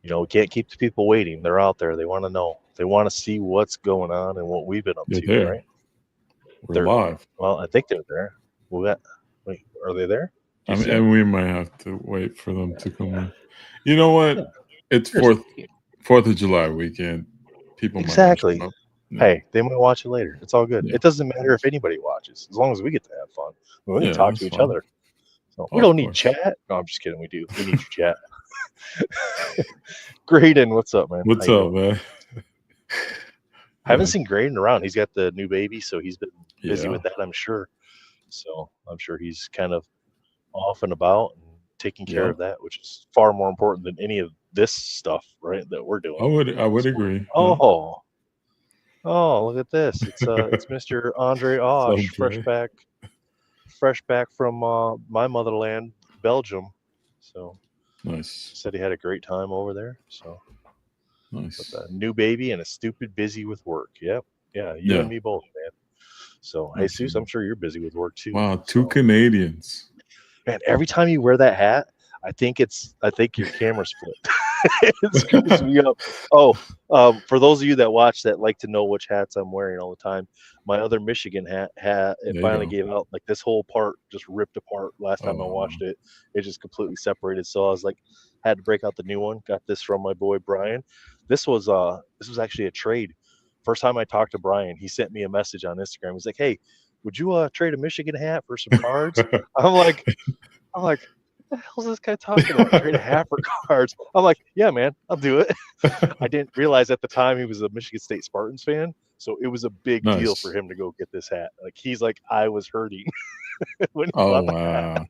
We can't keep the people waiting. They're out there. They want to know. They want to see what's going on and what we've been up They're to, there. right? We're They're live. well, I think they're there. Wait, are they there? Do you see And them? we might have to wait for them to come in. You know what? Yeah, It's there's a team. 4th of July weekend. People might not Exactly. show up. Yeah. Hey, they might watch it later. It's all good. Yeah. It doesn't matter if anybody watches, as long as we get to have fun. We can Yeah, talk that's to each fine. other. So we Of don't need course. chat. No, I'm just kidding. We do. We need your chat. Graydon, what's up, man? What's How you up, doing? man? I haven't Yeah. seen Graydon around. He's got the new baby, so he's been busy Yeah. with that, I'm sure. So I'm sure he's kind of off and about and taking care Yeah. of that, which is far more important than any of this stuff, right? That we're doing. I would agree. Yeah. Oh, look at this! It's Mr. Andre Osh, Andre. fresh back from my motherland, Belgium. So Nice. said he had a great time over there. So Nice. with a new baby and a stupid busy with work. Yep, yeah, you Yeah. and me both, man. So Jesus, Absolutely. I'm sure you're busy with work too. Wow, 2 So, Canadians. man, every time you wear that hat, I think your camera's flipped. It screws me up. Oh, for those of you that watch that like to know which hats I'm wearing all the time, my other Michigan hat it There you finally go. gave out. Like this whole part just ripped apart last time I watched it. It just completely separated. So I was like, had to break out the new one. Got this from my boy Brian. This was actually a trade. First time I talked to Brian, he sent me a message on Instagram. He's like, "Hey, would you trade a Michigan hat for some cards?" I'm like, what the hell's this guy talking about? Trade a hat for cards. I'm like, yeah, man, I'll do it. I didn't realize at the time he was a Michigan State Spartans fan, so it was a big deal for Nice. him to go get this hat. Like he's like, I was hurting when he Oh, bought the hat. wow.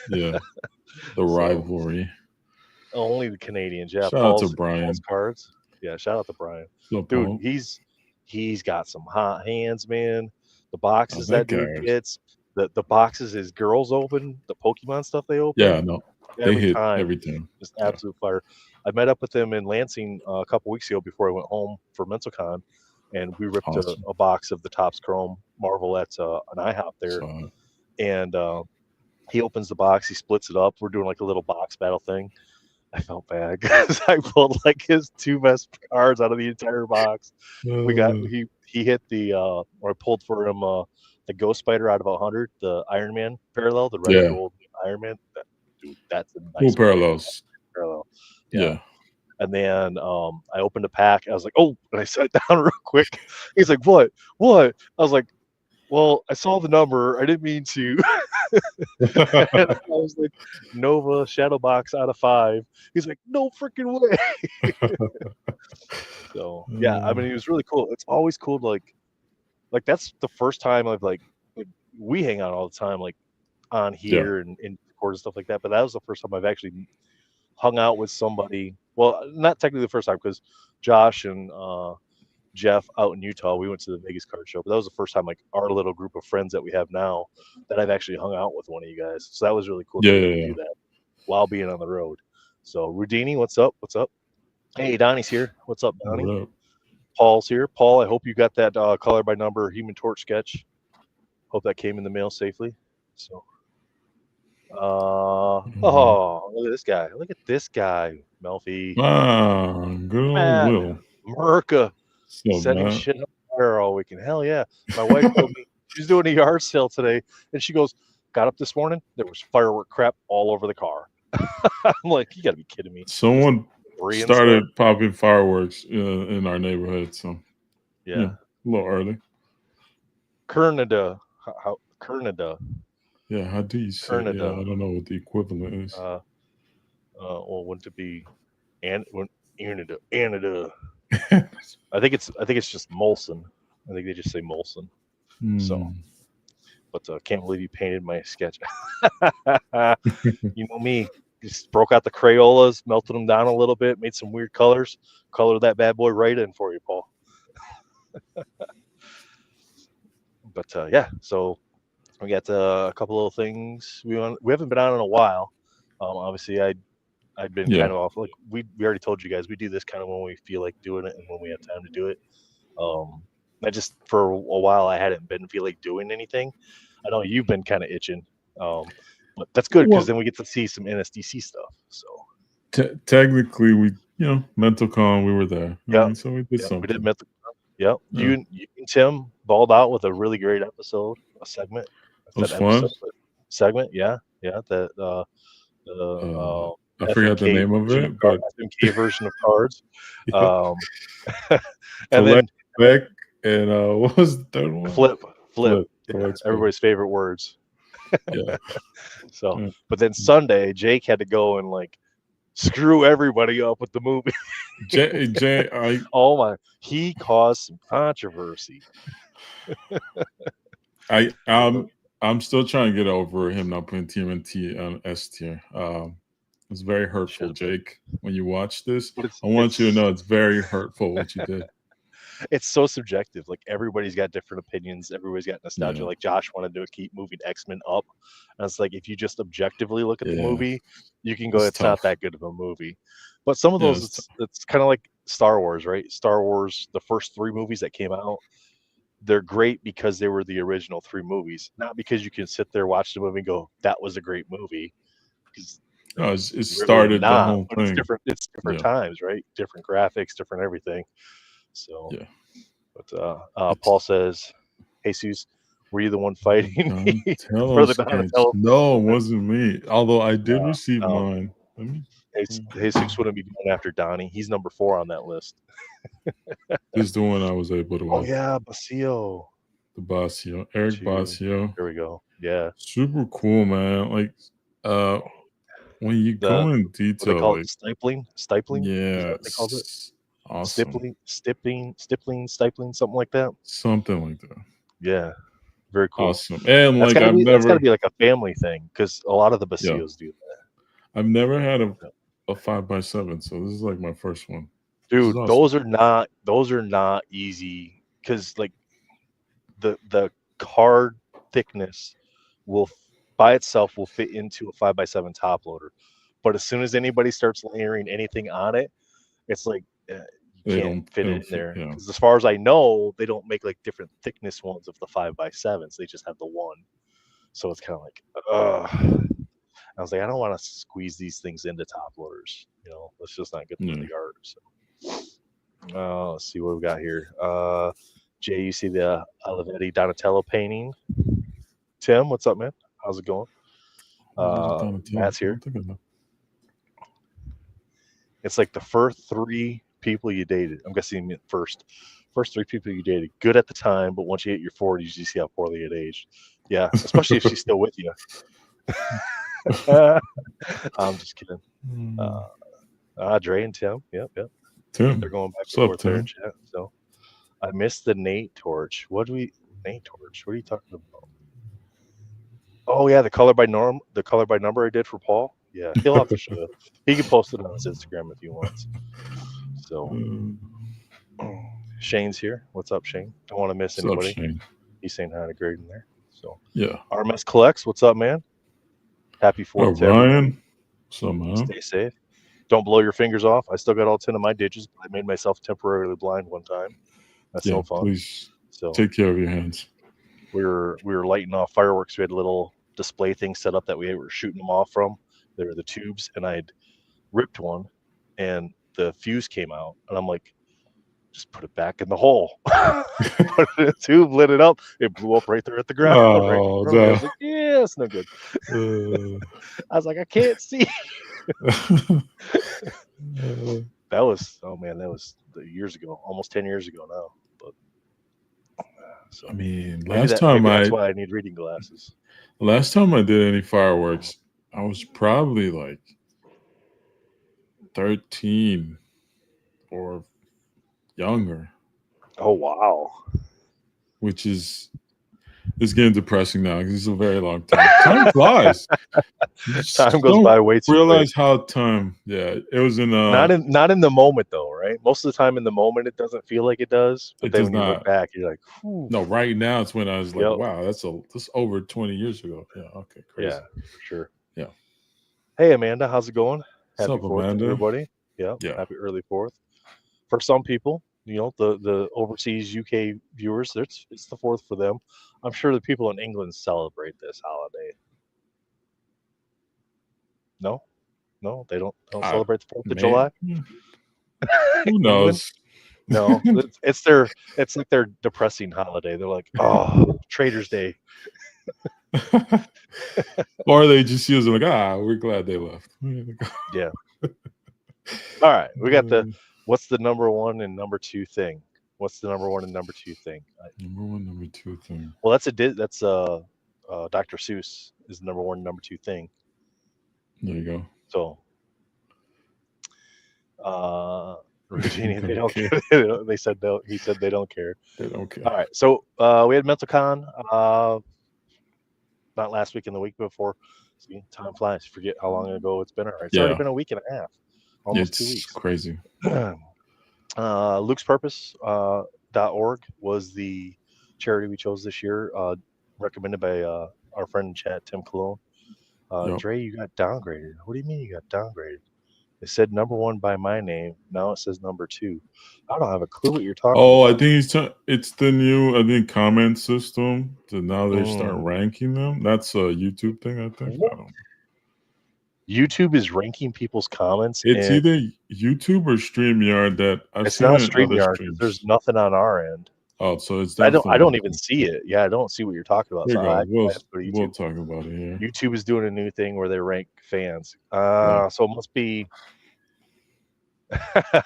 Yeah. The So rivalry. only the Canadians. Yeah, Shout out to Brian. Paul's cards. Yeah, shout out to Brian. What's up, Dude, Paul? he's got some hot hands, man. The boxes that that dude guy is. gets, the boxes his girls open, the Pokemon stuff they open. Yeah, no. They Every hit time, every time. just absolute fire. I met up with them in Lansing a couple weeks ago before I went home for MentalCon, and we ripped Awesome. a box of the Topps Chrome Marvel at an IHOP there. So, And he opens the box, he splits it up. We're doing like a little box battle thing. I felt bad because I pulled like his 2 best cards out of the entire box. He hit or I pulled for him the Ghost Spider out of 100, the Iron Man parallel, the red and gold Iron Man. Dude, that's a nice cool parallels. parallel. Yeah. And then I opened a pack. I was like, oh, and I set it down real quick. He's like, what? I was like, well, I saw the number. I didn't mean to. And I was like, Nova Shadow Box out of 5. He's like, no freaking way. So yeah, I mean, he was really cool. It's always cool to like that's the first time I've like we hang out all the time, like on here and record and stuff like that. But that was the first time I've actually hung out with somebody. Well, not technically the first time because Josh and Jeff out in Utah, we went to the Vegas card show, but that was the first time like our little group of friends that we have now that I've actually hung out with one of you guys. So that was really cool to be able to do that while being on the road. So Rudini, what's up? Hey, Donnie's here. What's up, Donnie? What up? Paul's here. Paul, I hope you got that color by number Human Torch sketch. Hope that came in the mail safely. So oh, look at this guy, Melfi. Wow, good old Will. Merca setting shit up fire all weekend. Hell yeah. My wife told me she's doing a yard sale today, and she goes, got up this morning, there was firework crap all over the car. I'm like, you gotta be kidding me. Someone started popping fireworks in our neighborhood, so yeah, a little early. Canada. Yeah, how do you say it? Yeah, I don't know what the equivalent is. Well, wouldn't it be Canada? I think it's just Molson. I think they just say Molson. So, but can't believe you painted my sketch. You know me, just broke out the Crayolas, melted them down a little bit, made some weird colors, colored that bad boy right in for you, Paul. But yeah, so we got a couple of things we haven't been on in a while. Obviously, I'd been kind of off. Like we already told you guys, we do this kind of when we feel like doing it and when we have time to do it. I just for a while I hadn't been feel like doing anything. I know you've been kind of itching, but that's good because then we get to see some NSDC stuff. So technically, we mental calm. We were there. Yeah, So we did we did something. mental. Yep, Yeah. you and Tim balled out with a really great episode, a segment. I It was said fun. episode, but segment. Yeah, the Uh, I forgot the FMK name of version of it, but FMK version of cards. yeah. Um, and Collect, then back, and what was the third one? flip. Flip. Yeah, Collect, everybody's favorite words. yeah. So, Yeah. but then Sunday, Jake had to go and like screw everybody up with the movie. Oh my, he caused some controversy. I'm still trying to get over him not putting TMNT on S tier. It's very hurtful, Jake. When you watch this, I want you to know it's very hurtful what you did. It's so subjective. Like everybody's got different opinions. Everybody's got nostalgia. Yeah. Like Josh wanted to keep moving X-Men up, and it's like if you just objectively look at the movie, you can go, it's not that good of a movie. But some of those, it's kind of like Star Wars, right? Star Wars, the first 3 movies that came out, they're great because they were the original 3 movies, not because you can sit there, watch the movie, and go, that was a great movie. Because it started the whole but thing. It's different times, right? Different graphics, different everything. So yeah. But Paul says, Jesus, were you the one fighting me for the Donatello? No, it wasn't me. Although I did receive mine. Jesus wouldn't be going after Donnie. He's number 4 on that list. This is the one I was able to win. Oh yeah, Basio. The Basio. Eric Basio. There we go. Yeah. Super cool, man. Like when you go in detail, what they call it, stifling. Yeah. Is that what they called it? Awesome. Stifling, something like that. Something like that. Yeah. Very cool. Awesome. And that's gotta be like a family thing because a lot of the Basios do that. I've never had a 5x7, so this is like my first one. Dude, awesome. those are not easy because like the card thickness will by itself will fit into a 5x7 top loader, but as soon as anybody starts layering anything on it, it's like you can't fit it in there. Because as far as I know, they don't make like different thickness ones of the 5x7s. They just have the one, so it's kind of like I was like, I don't want to squeeze these things into top loaders. That's just not good for the art. So let's see what we got here. Jay, you see the Olivetti Donatello painting? Tim, what's up, man? How's it going? Matt's here. It's like the first 3 people you dated. I'm guessing first 3 people you dated. Good at the time, but once you hit your 40s, you see how poorly it aged. Yeah, especially if she's still with you. I'm just kidding. Dre and Tim. Yep. Tim. They're going back and forth there in chat. So I missed the Nate torch. Nate torch? What are you talking about? Oh yeah, the color by number I did for Paul. Yeah, he'll have to show it. He can post it on his Instagram if he wants. So Shane's here. What's up, Shane? Don't want to miss anybody. Up, Shane? He's saying hi to Greg in there. So yeah. RMS Collects, what's up, man? Happy 4th to Ryan. Somehow. Stay safe. Don't blow your fingers off. I still got all 10 of my digits, but I made myself temporarily blind one time. That's no fun. Please take care of your hands. We were lighting off fireworks. We had a little display thing set up that we were shooting them off from. They were the tubes, and I had ripped one, and the fuse came out, and I'm like, just put it back in the hole. Put it in a tube, lit it up. It blew up right there at the ground. I was like, yeah, it's no good. I was like, I can't see. That was years ago, almost 10 years ago now. But so, I mean, that's why I need reading glasses. Last time I did any fireworks, I was probably like 13 or younger. Oh wow! Which is getting depressing now because it's a very long time. Time flies. Time goes by way too. Realize how time. Yeah, it was in not in the moment though, right? Most of the time in the moment it doesn't feel like it does, but then when you look back, you're like, whew. No, right now it's when I was like, wow, that's over 20 years ago. Yeah, okay, crazy. Yeah, for sure. Yeah. Hey Amanda, how's it going? Happy 4th, everybody. Yeah, happy early 4th. For some people, the overseas UK viewers, it's the 4th for them. I'm sure the people in England celebrate this holiday. No, they don't celebrate the 4th of July. Who knows? No, it's like their depressing holiday. They're like, oh, Trader's Day. Or they just use it like, we're glad they left. Yeah. All right, we got what's the number one and number two thing? What's the number one and number two thing? Number one, number two thing. Well, that's Dr. Seuss is the number one, number two thing. There you go. So, Virginia, they don't care. They said no. He said they don't care. They don't care. All right, so we had MentalCon not last week and the week before. See, time flies. Forget how long ago it's been. It's already been a week and a half, almost 2 weeks. Crazy. Luke's Purpose.org was the charity we chose this year, recommended by our friend in chat, Tim Cologne. Dre, you got downgraded. What do you mean you got downgraded? It said number one by my name. Now it says number two. I don't have a clue what you're talking about. I think it's the new, comment system. So now they start ranking them. That's a YouTube thing, I think. I don't know. YouTube is ranking people's comments. It's either YouTube or StreamYard that I've seen. It's not StreamYard. There's nothing on our end. Oh, so it's I don't even see it. Yeah, I don't see what you're talking about. We'll talk about it here. YouTube is doing a new thing where they rank fans. So it must be.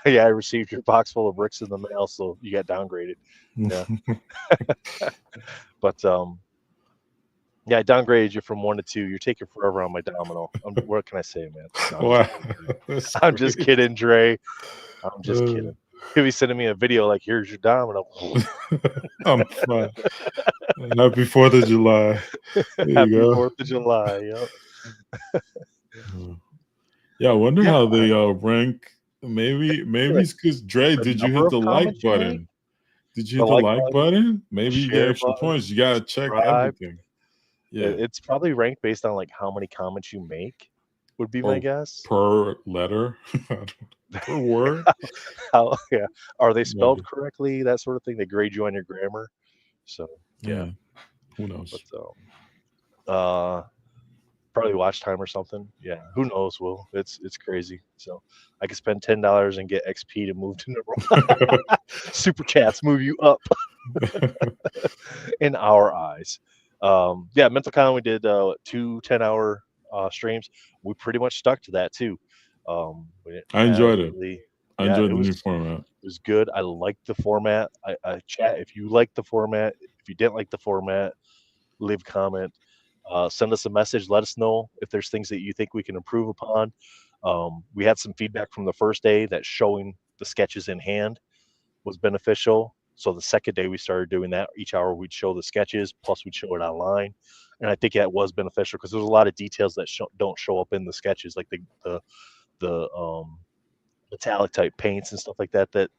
Yeah, I received your box full of bricks in the mail, so you got downgraded. Yeah. But yeah, I downgraded you from 1 to 2. You're taking forever on my domino. What can I say, man? No, I'm just kidding, Dre. I'm just kidding. He'll be sending me a video like, here's your domino. I'm fine. Happy 4th of July. Happy 4th of July, yep. Yeah, I wonder how they rank. Maybe it's because Dre, did you hit the like button? Did you hit the like button? Maybe you get extra points. You gotta check everything. Yeah, it's probably ranked based on like how many comments you make, would be my guess. Per letter. Per word. Are they spelled correctly? That sort of thing. They grade you on your grammar. So yeah. Who knows? But, probably watch time or something. Yeah, who knows? Will it's crazy. So I could spend $10 and get XP to move to number one. Super chats move you up in our eyes. MentalCon, we did 2 10-hour streams. We pretty much stuck to that too. I enjoyed it. I enjoyed the new format. It was good. I liked the format. I chat if you liked the format. If you didn't like the format, leave a comment. Send us a message. Let us know if there's things that you think we can improve upon. We had some feedback from the first day that showing the sketches in hand was beneficial. So the second day we started doing that. Each hour we'd show the sketches, plus we'd show it online. And I think that was beneficial because there's a lot of details that don't show up in the sketches, like the metallic type paints and stuff like that the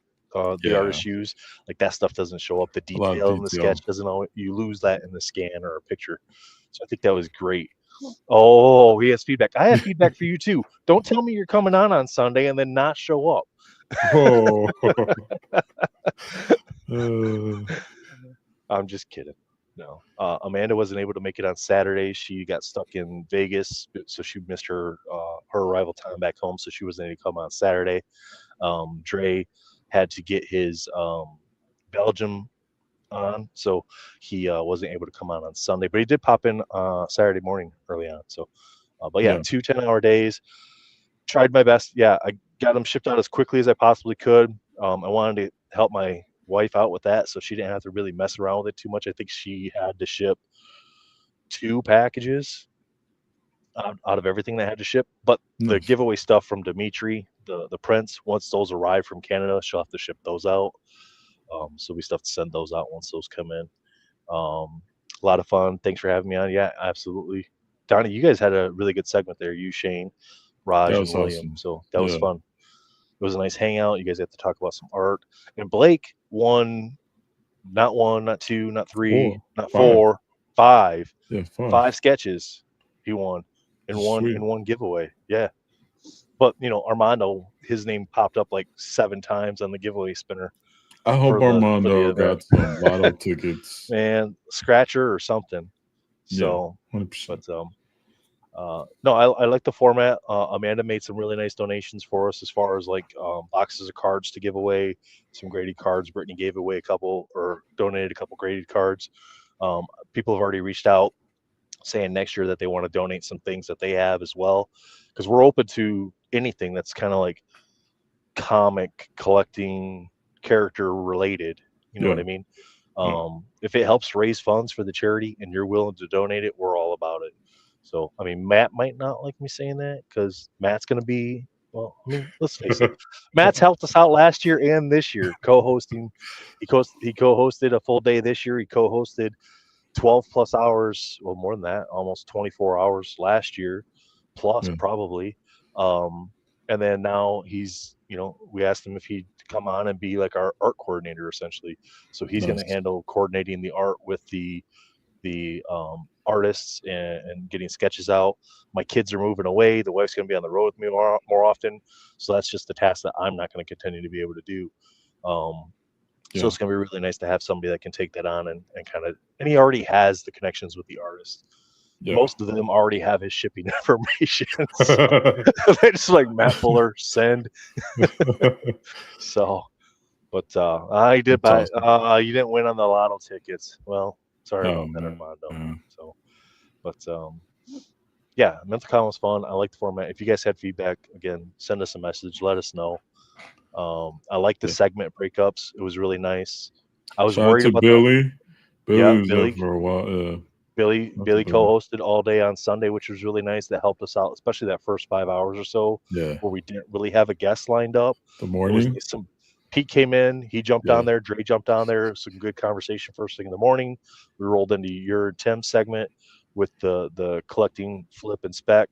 artists use. Like that stuff doesn't show up. The detail in the sketch doesn't always, you lose that in the scan or a picture. So I think that was great. Oh, he has feedback. I have feedback for you too. Don't tell me you're coming on Sunday and then not show up. Oh. I'm just kidding. No, Amanda wasn't able to make it on Saturday. She got stuck in Vegas, so she missed her arrival time back home, so she wasn't able to come on Saturday. Dre had to get his Belgium on, so he wasn't able to come on Sunday, but he did pop in Saturday morning early on. So, but yeah, 2 10-hour days. Tried my best. Yeah, I got them shipped out as quickly as I possibly could. I wanted to help my wife out with that, so she didn't have to really mess around with it too much. I think she had to ship 2 packages out of everything that had to ship, but the giveaway stuff from Dimitri, the prints, once those arrive from Canada, she'll have to ship those out. So we still have to send those out once those come in. A lot of fun. Thanks for having me on. Yeah, absolutely. Donnie, you guys had a really good segment there. You, Shane, Raj, and William. Awesome. So that was fun. It was a nice hangout. You guys had to talk about some art. And Blake won not 1, not 2, not 3, not 4, 5. Yeah, 5 sketches he won in one giveaway. Yeah. But Armando, his name popped up like 7 times on the giveaway spinner. I hope Armando got some lotto tickets. And scratcher or something. So, 100%. But No, I like the format. Amanda made some really nice donations for us as far as like boxes of cards to give away, some graded cards. Brittany gave away a couple or donated a couple graded cards. People have already reached out saying next year that they want to donate some things that they have as well, because we're open to anything that's kind of like comic collecting character related. You know what Yeah. I mean? Yeah. If it helps raise funds for the charity and you're willing to donate it, we're all about it. So, I mean, Matt might not like me saying that because Matt's going to be, well, I mean, let's face it. Matt's helped us out last year and this year co-hosting. He co-hosted a full day this year. He co-hosted 12 plus hours, well, more than that, almost 24 hours last year, plus Yeah. probably. And then now he's, we asked him if he'd come on and be like our art coordinator essentially. So he's going to Nice. handle coordinating the art with the artists and getting sketches out. My kids are moving away. The wife's going to be on the road with me more often. So that's just the task that I'm not going to continue to be able to do. So it's going to be really nice to have somebody that can take that on and kind of, and he already has the connections with the artists. Yeah. Most of them already have his shipping information. So they just like Matt Fuller, send. So, but I did buy, awesome. You didn't win on the lotto tickets. Well, sorry about that, Armando. So, but yeah, MentalCon was fun. I like the format. If you guys had feedback, again, send us a message. Let us know. I like the segment breakups. It was really nice. I was worried about Billy. Billy was Billy there for a while. Billy co-hosted all day on Sunday, which was really nice. That helped us out, especially that first 5 hours or so, where we didn't really have a guest lined up. The morning, Pete came in, he jumped on there, Dre jumped on there. Some good conversation first thing in the morning. We rolled into your Tim segment with the collecting flip and spec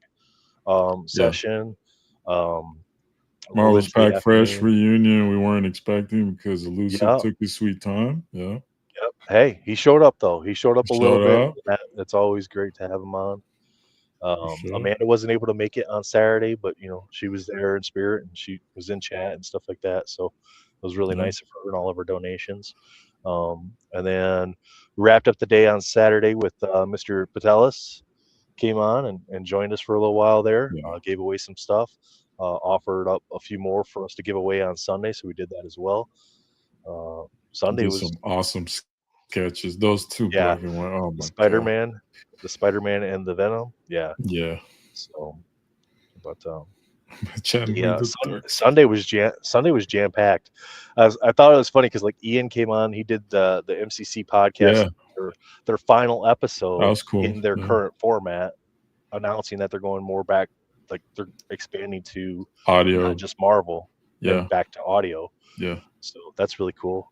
session. Marvel's Pack Fresh reunion we weren't expecting because Elusive took his sweet time. Yeah. Yep. Hey, he showed up though. He showed up a little bit. That's always great to have him on. Amanda wasn't able to make it on Saturday, but she was there in spirit and she was in chat and stuff like that. So it was really nice of her and all of her donations. And then we wrapped up the day on Saturday with Mr. Patelis came on and joined us for a little while there. Gave away some stuff. Offered up a few more for us to give away on Sunday, so we did that as well. Sunday was some awesome sketches. Those two black and white. Oh my Spider-Man, the Spider-Man and the Venom. Yeah. So, but Sunday was jam packed. I thought it was funny because like Ian came on, he did the MCC podcast, their final episode. That was cool. In their current format, announcing that they're going more back. Like they're expanding to audio, not just Marvel, and back to audio. So that's really cool.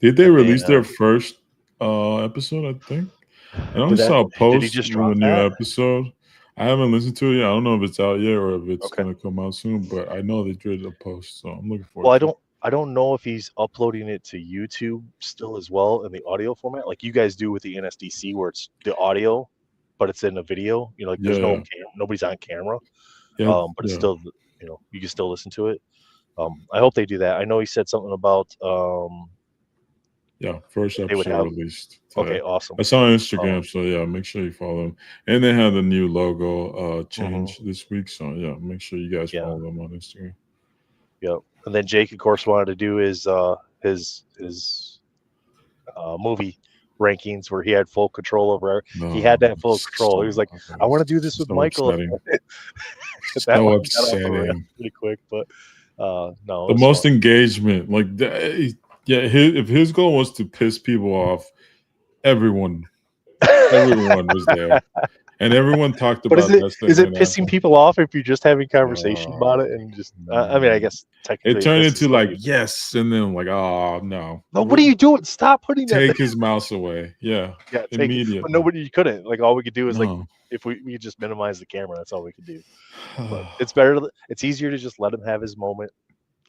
Did they release their first episode? I think I only saw a post of a new episode. I haven't listened to it yet. I don't know if it's out yet or if it's going to come out soon. But I know they did a post, so I'm looking forward. Well, I don't know if he's uploading it to YouTube still as well in the audio format, like you guys do with the NSDC, where it's the audio. But it's in a video, like there's nobody's on camera, but it's still, you can still listen to it. I hope they do that. I know he said something about, first episode released today. Okay, awesome. I saw on Instagram, so make sure you follow them. And they have the new logo change this week, so make sure you guys follow them on Instagram. Yep. And then Jake, of course, wanted to do his movie rankings where he had full control over. He had that full control. He was like, "I want to do this with Michael." So upsetting. Pretty quick, but no. The most engagement, like if his goal was to piss people off, everyone was there. And everyone talked about. But is it pissing people off if you're just having conversation about it and just? I mean, I guess technically it turned into like yes, and then like oh no. No, what are you doing? Stop putting that. Take his mouse away. Yeah, immediately. But nobody couldn't. Like all we could do is like if we just minimize the camera. That's all we could do. But it's better. It's easier to just let him have his moment.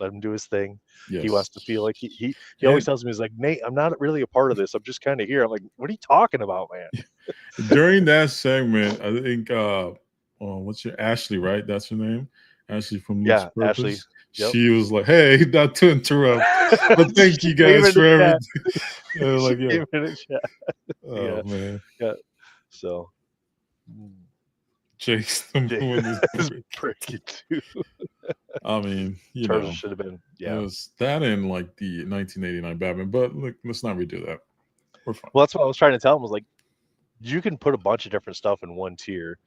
Let him do his thing. Yes. He wants to feel like he always tells me, he's like, Nate, I'm not really a part of this. I'm just kind of here. I'm like, what are you talking about, man? During that segment, I think what's your Ashley, right? That's her name. Ashley from Luke's Purpose. Ashley. Yep. She was like, hey, not to interrupt, but thank you guys for everything. Like, oh man. Yeah. So Jake's the one is breaking too. I mean, Chargers should have been. Yeah, it was that in like the 1989 Batman. But look, let's not redo that. We're fine. Well, that's what I was trying to tell him. Was like, you can put a bunch of different stuff in one tier,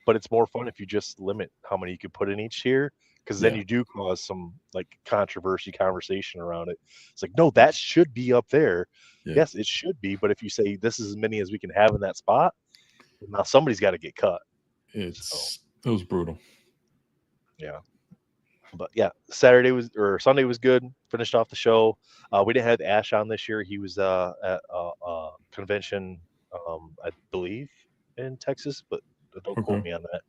but it's more fun if you just limit how many you can put in each tier, because then you do cause some like controversy conversation around it. It's like, no, that should be up there. Yeah. Yes, it should be, but if you say this is as many as we can have in that spot, now somebody's got to get cut. It was brutal. Yeah. But yeah, Sunday was good. Finished off the show. We didn't have Ash on this year. He was at a convention, I believe, in Texas, but don't quote me on that.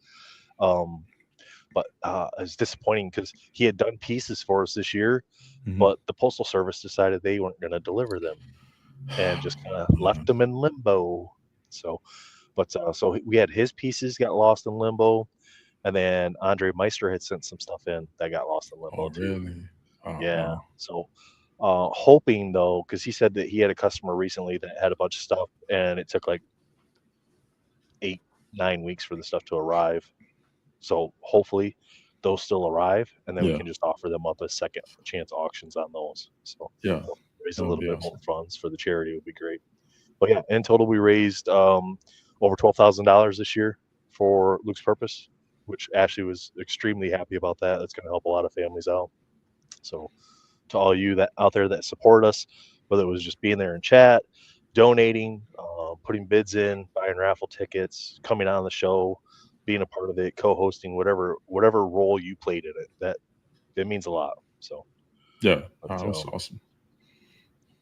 But it was disappointing because he had done pieces for us this year, but the Postal Service decided they weren't going to deliver them and just kind of left them in limbo. So we had his pieces got lost in limbo. And then Andre Meister had sent some stuff in that got lost in limbo too. Really? Yeah. Wow. So hoping though, because he said that he had a customer recently that had a bunch of stuff and it took like 8-9 weeks for the stuff to arrive. So hopefully those still arrive, and then we can just offer them up as second chance auctions on those. So raise a little bit more funds for the charity would be great. But yeah, in total we raised over $12,000 this year for Luke's Purpose, which Ashley was extremely happy about that. That's going to help a lot of families out. So to all you that out there that support us, whether it was just being there in chat, donating, putting bids in, buying raffle tickets, coming on the show, being a part of it, co-hosting, whatever role you played in it, it means a lot. So that was awesome.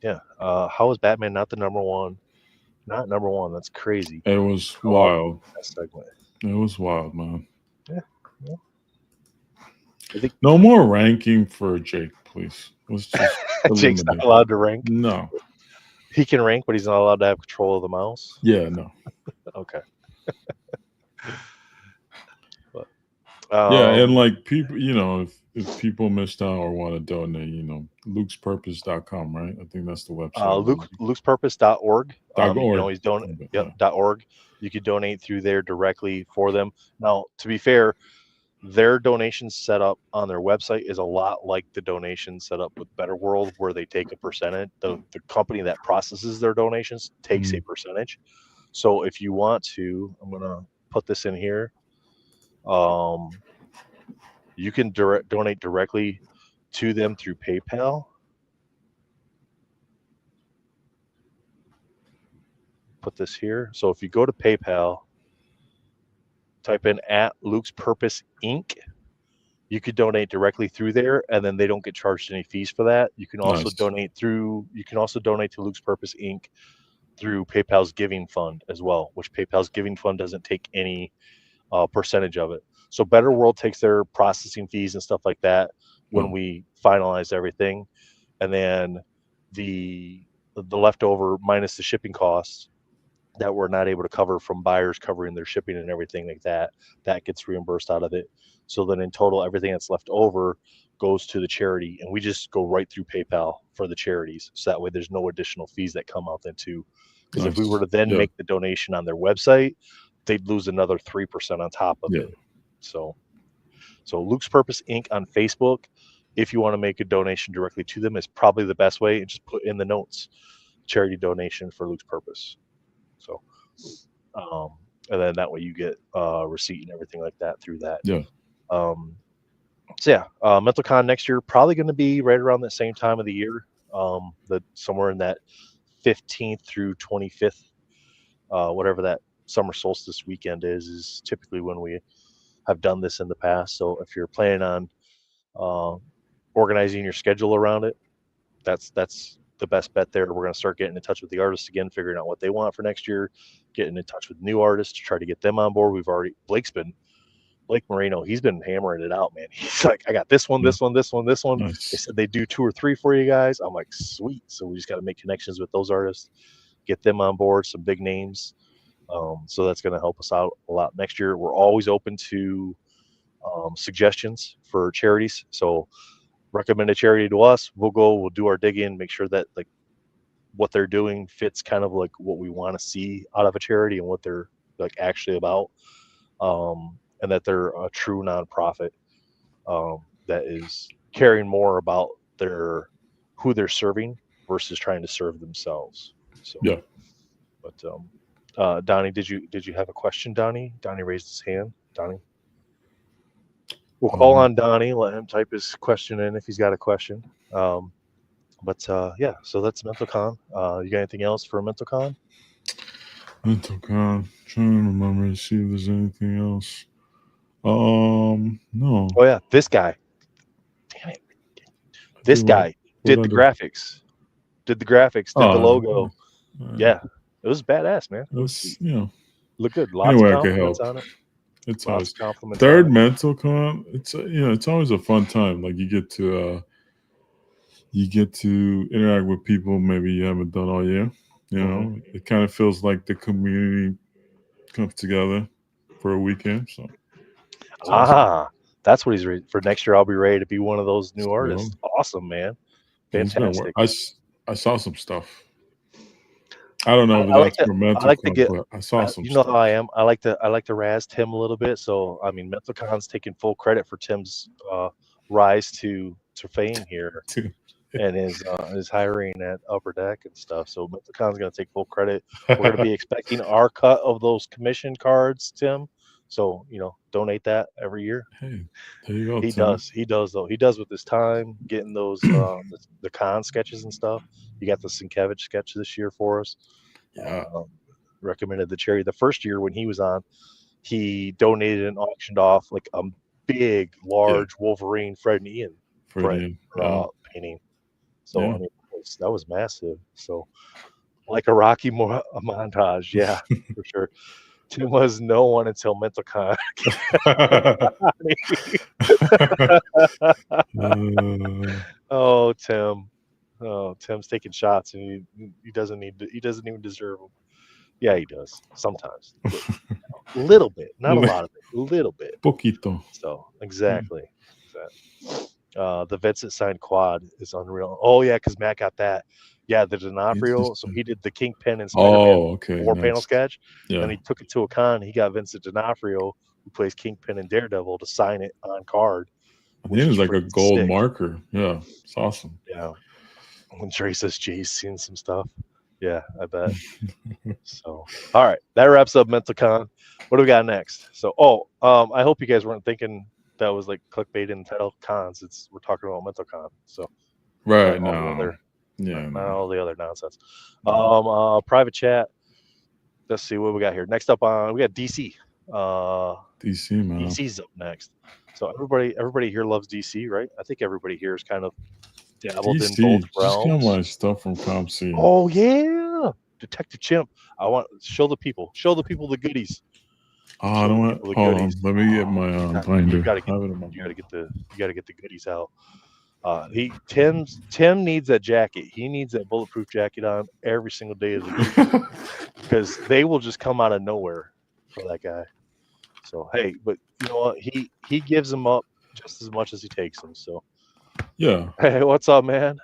Yeah. How was Batman not the number one? Not number one. That's crazy. It was wild. That segment. It was wild, man. Yeah. I think no more ranking for Jake, please. Let's just Jake's not allowed to rank. No. He can rank, but he's not allowed to have control of the mouse. Yeah, no. Okay. But, and like people, if people missed out or want to donate, lukespurpose.com, right? I think that's the website. Lukespurpose.org. .org. You can always donate. .org. You could donate through there directly for them. Now, to be fair, their donations set up on their website is a lot like the donations set up with Better World, where they take a percentage. The company that processes their donations takes a percentage. So if you want to, I'm going to put this in here. You can donate directly to them through PayPal. Put this here. So if you go to PayPal, type in @Luke's Purpose Inc. You could donate directly through there, and then they don't get charged any fees for that. You can also donate to Luke's Purpose Inc. through PayPal's Giving Fund as well, which PayPal's Giving Fund doesn't take any percentage of it. So Better World takes their processing fees and stuff like that when we finalize everything, and then the leftover minus the shipping costs that we're not able to cover from buyers covering their shipping and everything like that gets reimbursed out of it. So then in total, everything that's left over goes to the charity, and we just go right through PayPal for the charities. So that way there's no additional fees that come out then too. Because if we were to then make the donation on their website, they'd lose another 3% on top of it. So Luke's Purpose Inc. on Facebook, if you want to make a donation directly to them, is probably the best way, and just put in the notes charity donation for Luke's Purpose. So, and then that way you get receipt and everything like that through that. Yeah. MentalCon next year probably going to be right around the same time of the year. Somewhere in that 15th through 25th, whatever that summer solstice weekend is typically when we have done this in the past. So if you're planning on organizing your schedule around it, that's the best bet there. We're going to start getting in touch with the artists again, figuring out what they want for next year, getting in touch with new artists to try to get them on board. Blake Moreno, he's been hammering it out, man. He's like, I got this one, this one, this one, this one. Nice. They said they do 2 or 3 for you guys. I'm like, sweet. So we just got to make connections with those artists, get them on board, some big names. So that's going to help us out a lot next year. We're always open to suggestions for charities. So recommend a charity to us. We'll do our digging, make sure that like what they're doing fits kind of like what we want to see out of a charity and what their like actually about, and that they're a true nonprofit that is caring more about who they're serving versus trying to serve themselves. So Yeah. But Donnie, did you have a question, Donnie? Donnie raised his hand. Donnie. We'll call on Donnie, let him type his question in if he's got a question. But yeah, so that's MentalCon. You got anything else for MentalCon? MentalCon. Trying to remember to see if there's anything else. No. Oh yeah, this guy. Damn it. This guy did the graphics. Did the graphics, did the logo. Yeah. It was badass, man. It was, you know. Look good. Lots of compliments on it. It's always third MentalCon. It's it's always a fun time. Like you get to interact with people maybe you haven't done all year. You know, it kind of feels like the community comes together for a weekend. So awesome. That's what he's ready for next year. I'll be ready to be one of those new artists. Awesome, man. Fantastic. I saw some stuff. I don't know if that's for MentalCon, but I saw some. You know how I am. I like to razz Tim a little bit. So I mean, MentalCon's taking full credit for Tim's rise to fame here, and his hiring at Upper Deck and stuff. So MentalCon's going to take full credit. We're going to be expecting our cut of those commission cards, Tim. So donate that every year. Hey, there you go. He does though. He does with his time getting those the con sketches and stuff. You got the Sienkiewicz sketch this year for us. Yeah. Recommended the cherry. The first year when he was on, he donated and auctioned off like a big, large Wolverine Fred and Ian painting. So I mean, that was massive. So like a Rocky montage, yeah, for sure. Tim was no one until MentalCon. Oh, Tim. Oh, Tim's taking shots, and he doesn't need to, he doesn't even deserve them. Yeah, he does sometimes. A little bit, not a lot of it. A little bit. Poquito. So exactly. The Vincent signed quad is unreal. Oh yeah, because Matt got that. Yeah, the D'Onofrio. So he did the Kingpin and Spider-Man panel sketch. Yeah. Then he took it to a con. He got Vincent D'Onofrio, who plays Kingpin and Daredevil, to sign it on card. I think it's like a gold marker. Yeah, it's awesome. Yeah. When Trey says Jay's seen some stuff. Yeah, I bet. So, all right, that wraps up MentalCon. What do we got next? So, I hope you guys weren't thinking that was like clickbait in title cons. We're talking about MentalCon. So, right now. Not all the other nonsense. Private chat. Let's see what we got here. Next up we got DC. DC, man. DC's up next. So everybody here loves DC, right? I think everybody here is kind of dabbled DC, in both realms. Just got my stuff from ComC. Oh yeah, Detective Chimp. I want show the people the goodies. I don't want. Hold on, let me get my binder. You gotta get the goodies out. Tim needs that jacket. He needs that bulletproof jacket on every single day of the week because they will just come out of nowhere for that guy. So hey, but you know what? He gives them up just as much as he takes them. So yeah. Hey, what's up, man?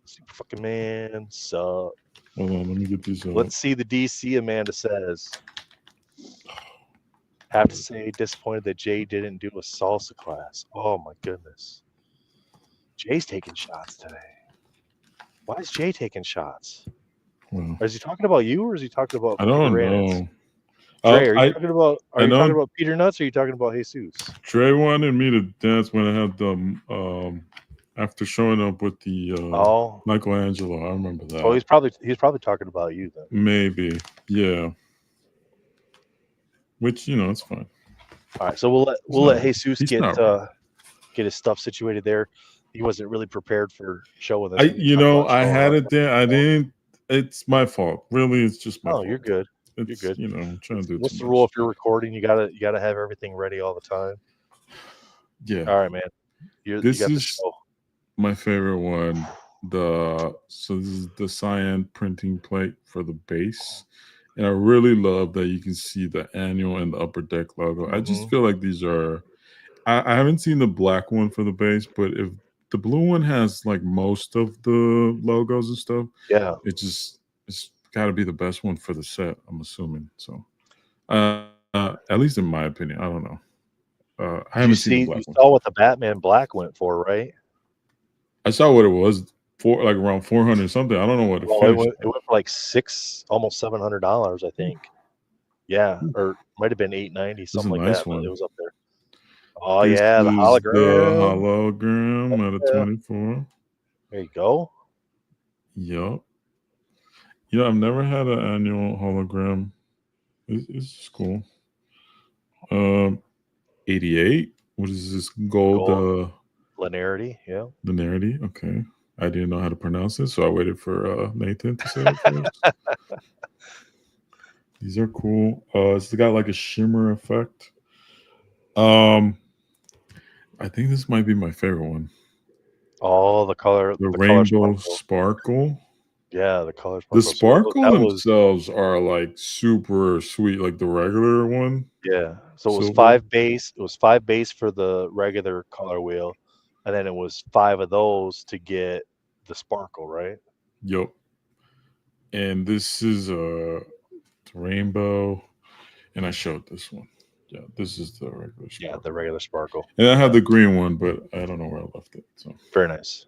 Super fucking man, sup? Hold on, let me get these. Let's see the DC. Amanda says. Have to say, disappointed that Jay didn't do a salsa class. Oh my goodness. Jay's taking shots today. Why is Jay taking shots? Well, is he talking about you or is he talking about I don't know. Trey, are you talking about Peter Nuts or are you talking about Jesus? Trey wanted me to dance when I had the after showing up with the Michelangelo. I remember that. Oh, he's probably talking about you then. Maybe. Yeah. Which it's fine. All right, so we'll let Jesus get his stuff situated there. He wasn't really prepared for showing this. I had it there. I didn't. It's my fault. Really, it's just my fault. You're good. You're good. I'm trying to do. What's the rule if you're recording? You gotta have everything ready all the time. Yeah. All right, man. This is my favorite one. This is the cyan printing plate for the base. And I really love that you can see the annual and the Upper Deck logo. I just feel like these are. I haven't seen the black one for the base, but if the blue one has like most of the logos and stuff, yeah, it's got to be the best one for the set. I'm assuming so. At least in my opinion, I don't know. I haven't seen the black You one. saw what the Batman Black went for, right? I saw what it was for, like around 400 something. I don't know what it Well, finished. it went for like almost $700, I think. Yeah, or might have been $890, This is a something like nice that. But it one. was up there. Oh This yeah, the is the hologram. hologram out of Yeah. 24. There you go. Yup. Yeah, I've never had an annual hologram. It's cool. 88. What is this gold? Linearity. Yeah. Linearity. Okay. I didn't know how to pronounce it, so I waited for Nathan to say it first. These are cool. It's got like a shimmer effect. I think this might be my favorite one. Oh, the color. The color rainbow sparkle. Yeah, the color The sparkle. sparkle themselves are like super sweet, like the regular one. Yeah. So it was Silver. 5 base. It was 5 base for the regular color wheel, and then it was 5 of those to get the sparkle, right? Yep. And this is rainbow, and I showed this one. Yeah, this is the regular sparkle. Yeah, the regular sparkle. And I have the green one, but I don't know where I left it. So very nice.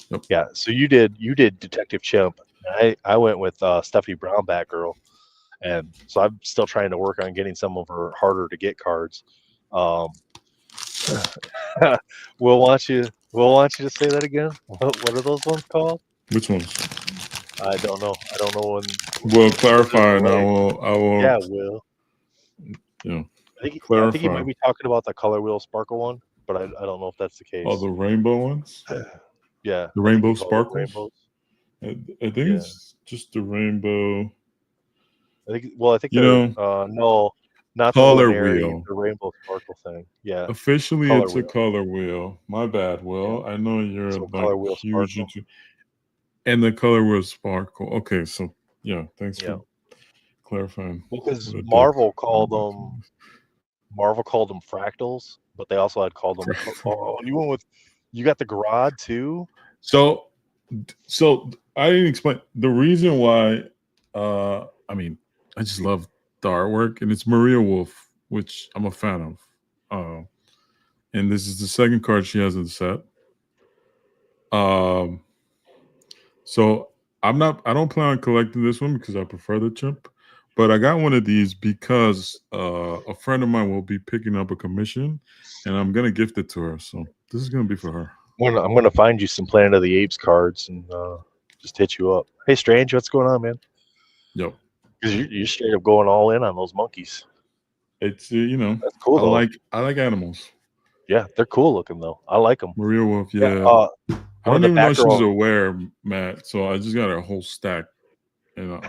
Yep. Yeah. So you did Detective Chimp. I went with Stephanie Brown Batgirl, and so I'm still trying to work on getting some of her harder to get cards. We'll want you to say that again. What are those ones called? Which ones? I don't know. when. We'll clarify, and I will. Yeah, Will. Yeah. I think you might be talking about the color wheel sparkle one, but I don't know if that's the case. Oh, the rainbow ones. Yeah, the rainbow sparkles. I think it's just the rainbow. I think no, not color the wheel, the rainbow sparkle thing. Yeah, officially it's a color wheel. My bad, Will. Yeah. I know you're like huge into, and the color wheel sparkle. Okay, so yeah, thanks for clarifying. Because Marvel called them fractals, but they also had called them. Oh, you got the Garad too. So I didn't explain the reason why. I mean, I just love the artwork, and it's Maria Wolf, which I'm a fan of. And this is the second card she has in the set. So I don't plan on collecting this one because I prefer the chimp, but I got one of these because a friend of mine will be picking up a commission, and I'm gonna gift it to her. So this is gonna be for her. I'm gonna find you some Planet of the Apes cards and just hit you up. Hey, Strange, what's going on, man? Yep. Because you're straight up going all in on those monkeys. It's that's cool. Though. I like animals. Yeah, they're cool looking though. I like them. Maria Wolf, yeah. I don't even know she's aware, Matt. So I just got a whole stack. And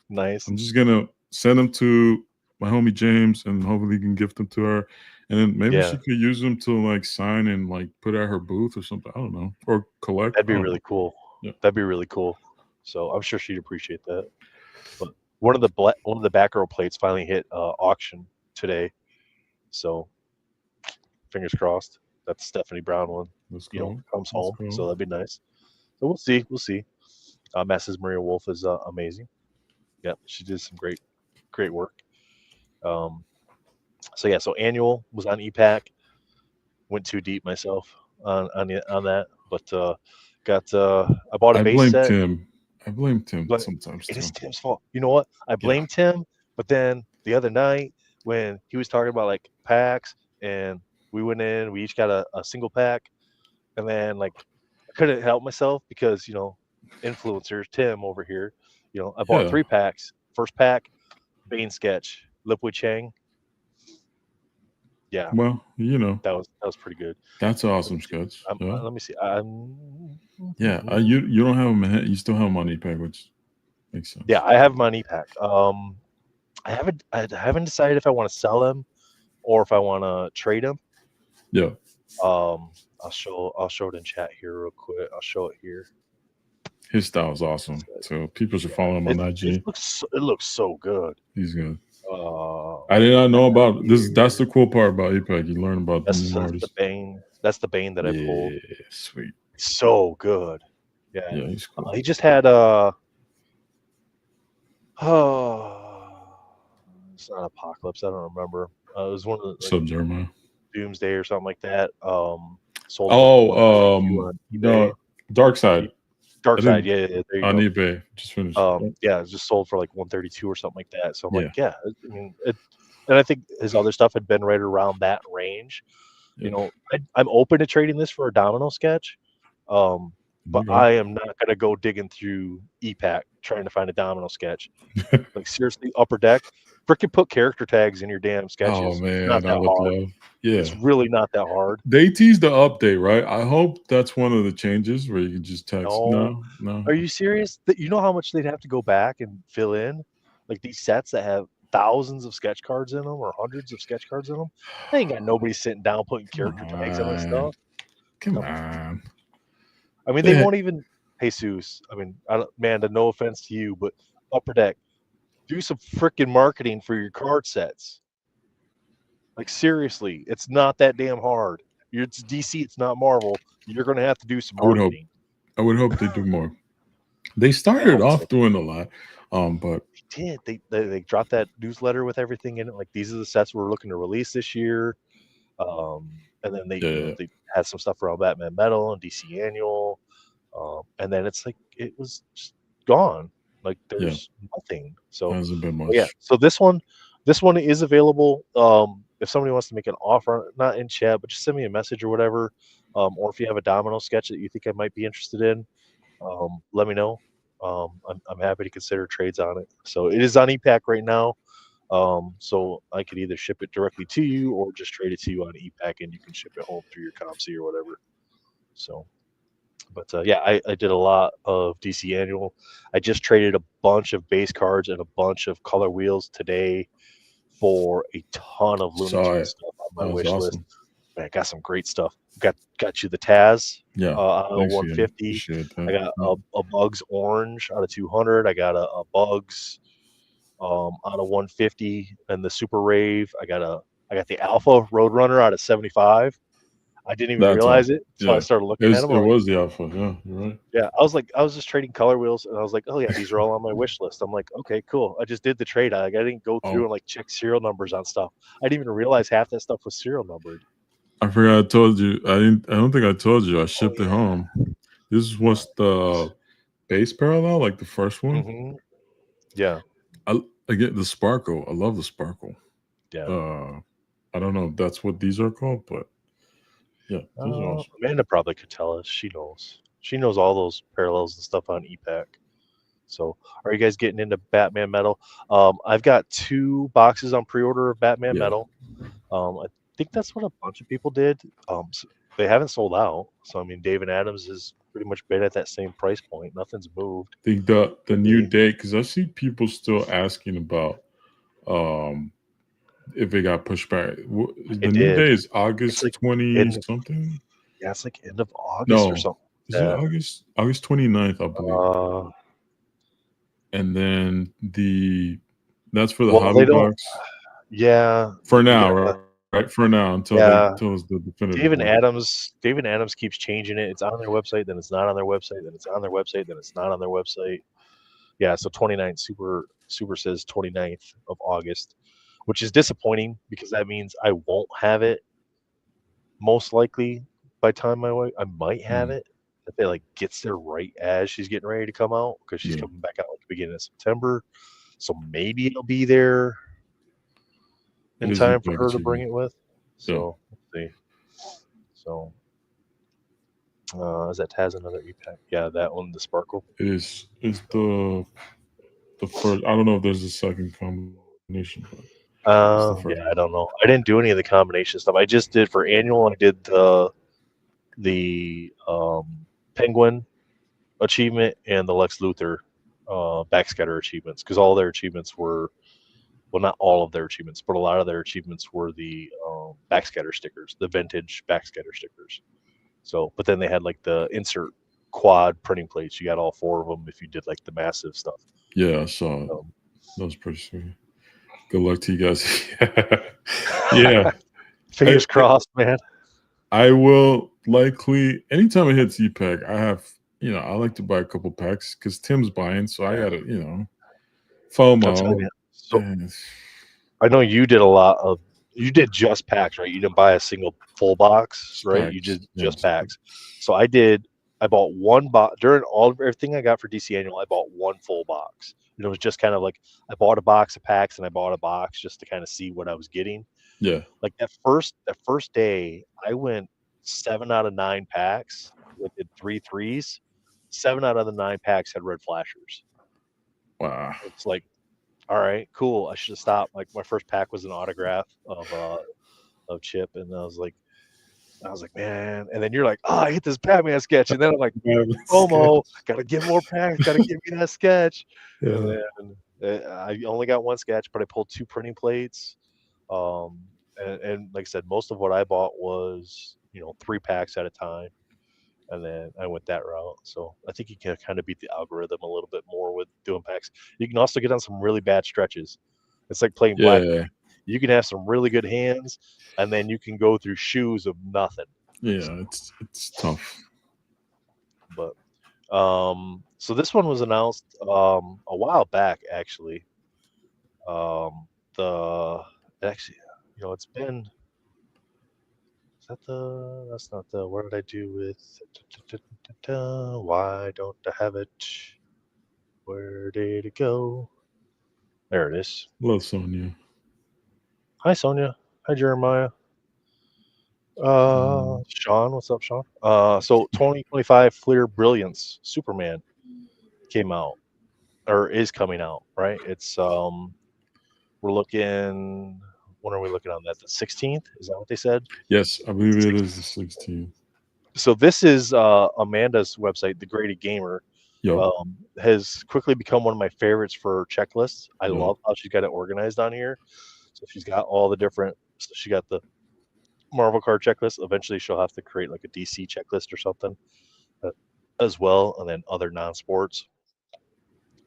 nice. I'm just gonna send them to my homie James, and hopefully he can gift them to her. And then maybe she could use them to like sign and like put at her booth or something. I don't know, or collect. That'd be really cool. Yeah. That'd be really cool. So I'm sure she'd appreciate that. But one of the Batgirl plates finally hit auction today. So fingers crossed. That's Stephanie Brown one. Comes home. Cool. So that'd be nice. So we'll see. Mrs. Maria Wolf is amazing. Yeah, she did some great work. So annual was on EPAC. Went too deep myself on that, but I bought a base set. I blame Tim sometimes. It is Tim's fault. You know what? I blame Tim, but then the other night when he was talking about like packs, and we went in, we each got a single pack, and then like I couldn't help myself because influencer Tim over here, I bought 3 packs. First pack, Bane sketch, Lipwood Chang. Yeah. Well, that was pretty good. That's an awesome sketch. Let me see. You don't have them. You still have them on EPAC, which makes sense. Yeah, I have them on EPAC. I haven't decided if I want to sell them or if I want to trade them. Yeah. I'll show it in chat here real quick. I'll show it here. His style is awesome. So people should follow him on IG. It looks so good. He's good. I did not know about this. That's the cool part about EPAC. You learn about the artists. That's the Bane that I pulled. Yeah, sweet. So good. Yeah. Yeah, he's cool. He just had Oh, it's not Apocalypse. I don't remember. It was one of the like Jeremiah. Doomsday or something like that. Sold for like Oh, 132 on eBay. no, Dark Side. Dark I Side, didn't yeah, there you on go. eBay. Just finished. Yeah, it just sold for like 132 or something like that. So I'm like, Yeah. yeah, I mean, and I think his other stuff had been right around that range. You know, I'm open to trading this for a domino sketch, but I am not going to go digging through EPAC trying to find a domino sketch. Like seriously, Upper Deck, frickin' put character tags in your damn sketches. Oh It's man, not I that would hard. love. Yeah, It's really not that hard. they teased the update, right? I hope that's one of the changes where you can just text. No, No. are you serious? That you know how much they'd have to go back and fill in, like these sets that have thousands of sketch cards in them or hundreds of sketch cards in them. They ain't got nobody sitting down putting character tags on that stuff. Come Come on. on. I mean, they won't even. Jesus, I mean, Amanda, no offense to you, but Upper Deck, do some freaking marketing for your card sets. Like seriously, it's not that damn hard. It's DC, it's not Marvel. You're gonna have to do some marketing. I would hope they do more. They started off doing a lot, but they did. They dropped that newsletter with everything in it. Like these are the sets we're looking to release this year. And then they had some stuff around Batman Metal and DC Annual. And then it's like it was just gone. Like there's nothing. So hasn't been much. Yeah. So this one is available. If somebody wants to make an offer, not in chat, but just send me a message or whatever. Or if you have a domino sketch that you think I might be interested in, let me know. I'm happy to consider trades on it. So it is on EPAC right now. So I could either ship it directly to you or just trade it to you on EPAC and you can ship it home through your ComC or whatever. So, but yeah, I did a lot of DC Annual. I just traded a bunch of base cards and a bunch of color wheels today for a ton of Looney Tunes stuff on my wish list. Man, I got some great stuff. Got you the Taz. Out of 150. I got a Bugs Orange out of 200. I got a Bugs out of 150, and the Super Rave. I got the Alpha Roadrunner out of 75. I didn't even realize it, so I started looking at them. It was the Alpha, yeah, you're right. Yeah, I was just trading color wheels, and I was like, oh yeah, these are all on my wish list. I'm like, okay, cool. I just did the trade. I didn't go through and like check serial numbers on stuff. I didn't even realize half that stuff was serial numbered. I forgot I told you. I don't think I told you. I shipped it home. This was the base parallel, like the first one. Mm-hmm. Yeah. I get the sparkle. I love the sparkle. Yeah. I don't know if that's what these are called, but yeah, those are awesome. Amanda probably could tell us. She knows. She knows all those parallels and stuff on EPAC. So, are you guys getting into Batman Metal? I've got 2 boxes on pre-order of Batman Metal. I think that's what a bunch of people did. So they haven't sold out. So I mean, Dave and Adams has pretty much been at that same price point. Nothing's moved. I think the new date, because I see people still asking about if it got pushed back. The new day is August 20 something. Yeah, it's like end of August or something. Is it August 29th, I believe. And then that's for the hobby box. Yeah. For now, right? For now, until it's the definitive. Dave and Adams keeps changing it. It's on their website, then it's not on their website, then it's on their website, then it's not on their website. Yeah, so 29th Super says 29th of August, which is disappointing because that means I won't have it most likely by time I might have it if it like gets there right as she's getting ready to come out because she's coming back out at the beginning of September. So maybe it'll be there in time for her to bring it with. So let's see. So is that Taz another EPAC? Yeah, that one, the Sparkle. It is. It's the first. I don't know if there's a second combination. Yeah, I don't know. I didn't do any of the combination stuff. I just did for annual. I did the Penguin achievement and the Lex Luthor backscatter achievements because all their achievements were, well, not all of their achievements, but a lot of their achievements were the backscatter stickers, the vintage backscatter stickers. So, but then they had like the insert quad printing plates. You got all 4 of them if you did like the massive stuff. Yeah, I saw it. That was pretty sweet. Good luck to you guys. Yeah. Fingers crossed, man. I will likely, anytime it hits EPAC, I have, I like to buy a couple packs because Tim's buying, so I gotta, FOMO. So I know you did you did just packs, right? You didn't buy a single full box, right? You did just packs. So I bought one box during everything I got for DC Annual. I bought one full box. And it was just kind of like I bought a box of packs and I bought a box just to kind of see what I was getting. Yeah. Like that first day, I went 7 out of 9 packs. I did 3 threes. 7 out of the 9 packs had red flashers. Wow. It's like, all right, cool. I should have stopped. Like my first pack was an autograph of Chip, and I was like, man. And then you're like, oh, I hit this Batman sketch, and then I'm like, FOMO, gotta get more packs, gotta give me that sketch. Yeah. And then I only got one sketch, but I pulled 2 printing plates. And like I said, most of what I bought was 3 packs at a time. And then I went that route. So I think you can kind of beat the algorithm a little bit more with doing packs. You can also get on some really bad stretches. It's like playing blackjack. You can have some really good hands, and then you can go through shoes of nothing. Yeah, it's tough. But so this one was announced a while back, actually. Actually, it's been. That's not the. What did I do with? Why don't I have it? Where did it go? There it is. Hello, Sonia. Hi, Sonia. Hi, Jeremiah. Sean, what's up, Sean? So 2025 Fleer Brilliance Superman came out, or is coming out, right? It's we're looking. When are we looking on that? The 16th? Is that what they said? Yes, I believe it is the 16th. So this is Amanda's website, The Graded Gamer. Has quickly become one of my favorites for checklists. I love how she's got it organized on here. So she's got all the different. So she got the Marvel card checklist. Eventually, she'll have to create like a DC checklist or something as well, and then other non-sports.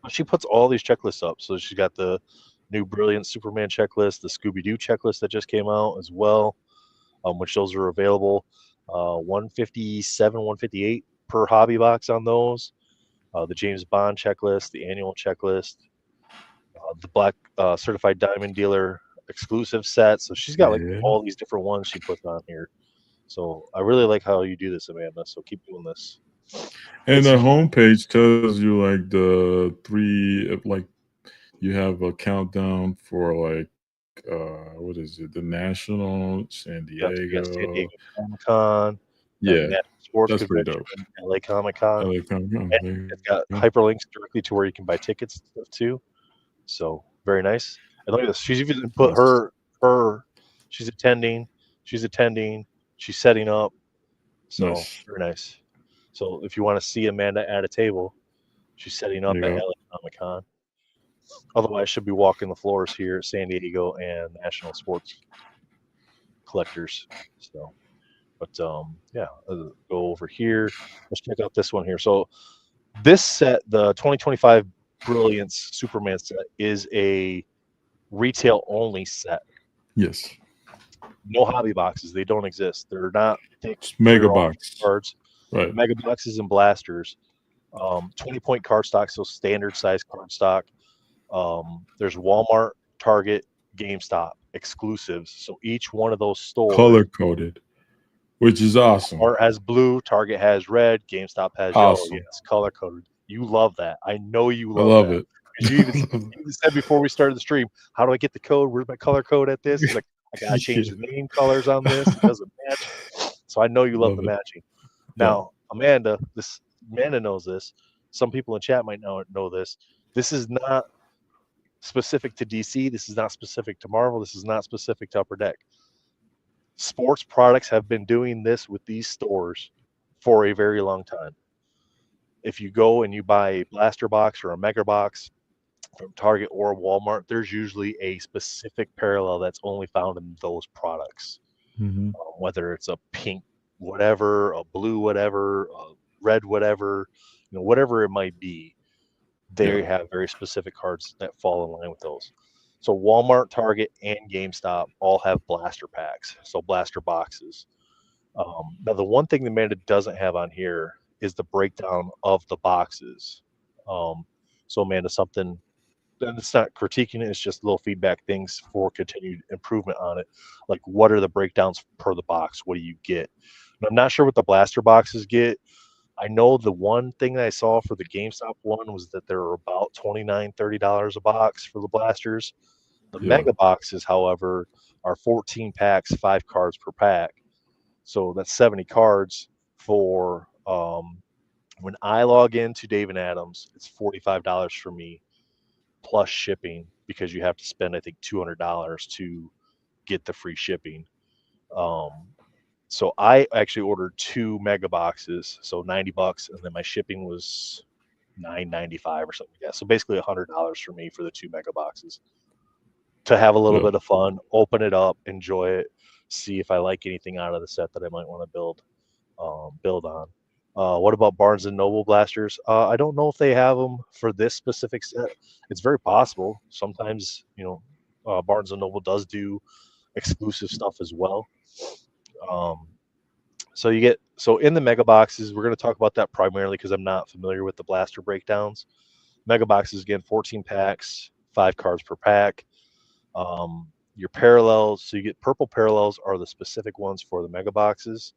She puts all these checklists up. So she's got the new Brilliant Superman checklist, the Scooby-Doo checklist that just came out as well, which those are available. 157, 158 per hobby box on those. The James Bond checklist, the annual checklist, the Black Certified Diamond Dealer exclusive set. So she's got like all these different ones she puts on here. So I really like how you do this, Amanda. So keep doing this. And the homepage tells you like the 3, like you have a countdown for like what is it? The National, San Diego, San Diego Comic-Con. Yeah, Sports that's pretty dope. LA Comic-Con. It's got hyperlinks directly to where you can buy tickets and stuff too. So very nice. And look at this. She's even put she's attending, she's setting up. So very nice. So if you want to see Amanda at a table, she's setting up at LA Comic-Con. Otherwise, she'll be walking the floors here at San Diego and National Sports Collectors. So, but yeah, I'll go over here. Let's check out this one here. So this set, the 2025 Brilliance Superman set, is a retail only set. Yes. No hobby boxes. They don't exist. They're not mega box cards. Right. Mega boxes and blasters. 20-point card stock, so standard size card stock. There's Walmart, Target, GameStop exclusives. So each one of those stores color coded, which is awesome. Walmart has blue, Target has red, GameStop has yellow. Yes, color coded. You love that. I know you love it. You even said before we started the stream, how do I get the code? Where's my color code at this? He's like, I gotta change the name colors on this. It doesn't match. So I know you love the matching. Now, Amanda knows this. Some people in chat might know this. This is not specific to DC. This is not specific to Marvel. This is not specific to Upper Deck. Sports products have been doing this with these stores for a very long time. If you go and you buy a blaster box or a mega box from Target or Walmart, there's usually a specific parallel that's only found in those products. Mm-hmm. Whether it's a pink whatever, a blue whatever, a red whatever, whatever it might be, they have very specific cards that fall in line with those. So Walmart, Target, and GameStop all have blaster packs, so blaster boxes. Now, the one thing that Amanda doesn't have on here is the breakdown of the boxes. So Amanda, something and it's not critiquing it, it's just little feedback things for continued improvement on it. Like, what are the breakdowns per the box? What do you get? And I'm not sure what the blaster boxes get. I know the one thing that I saw for the GameStop one was that they're about $29, $30 a box for the blasters. The mega boxes, however, are 14 packs, 5 cards per pack. So that's 70 cards for when I log into Dave and Adams, it's $45 for me plus shipping because you have to spend, I think, $200 to get the free shipping. So I actually ordered 2 mega boxes, so $90, and then my shipping was $9.95 or something like that. So basically $100 for me for the 2 mega boxes to have a little bit of fun, open it up, enjoy it, see if I like anything out of the set that I might want to build on. What about Barnes and Noble blasters? I don't know if they have them for this specific set. It's very possible. Sometimes, Barnes and Noble does do exclusive stuff as well. So in the mega boxes, we're going to talk about that primarily because I'm not familiar with the blaster breakdowns. Mega boxes, again, 14 packs, 5 cards per pack. Your parallels, so you get purple parallels are the specific ones for the mega boxes.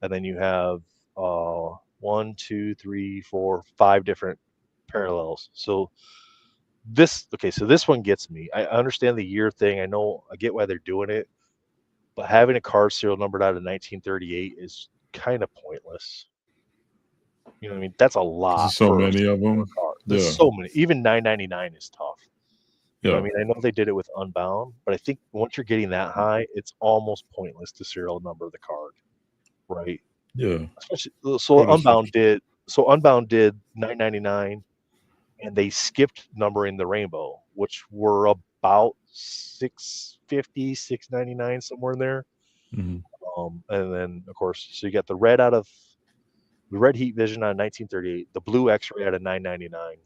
And then you have 1, 2, 3, 4, 5 different parallels. So this one gets me. I understand the year thing. I get why they're doing it, but having a card serial numbered out of 1938 is kind of pointless. You know what I mean? That's a lot. There's so many of them. There's so many. Even $9.99 is tough. Yeah. I mean, I know they did it with Unbound, but I think once you're getting that high, it's almost pointless to serial number the card, right? Yeah. So Unbound did $9.99, and they skipped numbering the rainbow, which were about $6.50, $6.99, somewhere in there. Mm-hmm. And then, of course, so you got the red Heat Vision out of 1938, the blue X-Ray out of $9.99,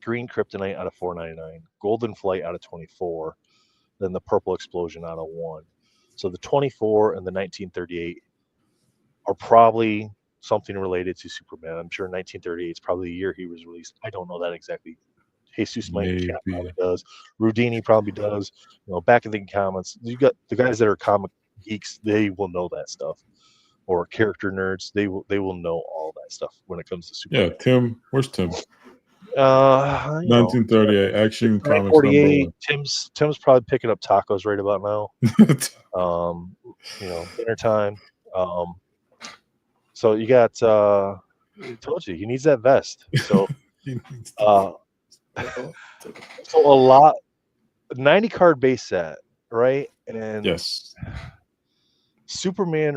green Kryptonite out of $4.99, golden Flight out of $24, then the purple Explosion out of $1. So the 24 and the 1938 are probably something related to Superman. I'm sure 1938 is probably the year he was released. I don't know that exactly. Jesus Mike Cat probably does. Rudini probably does. Back in the comments, you got the guys that are comic geeks. They will know that stuff, or character nerds. They will know all that stuff when it comes to Superman. Yeah, Tim. Where's Tim? 1938 Action Comics number 1. Tim's probably picking up tacos right about now. Dinner time. So you got. I told you he needs that vest. So, so a lot, 90 card base set, right? And yes, Superman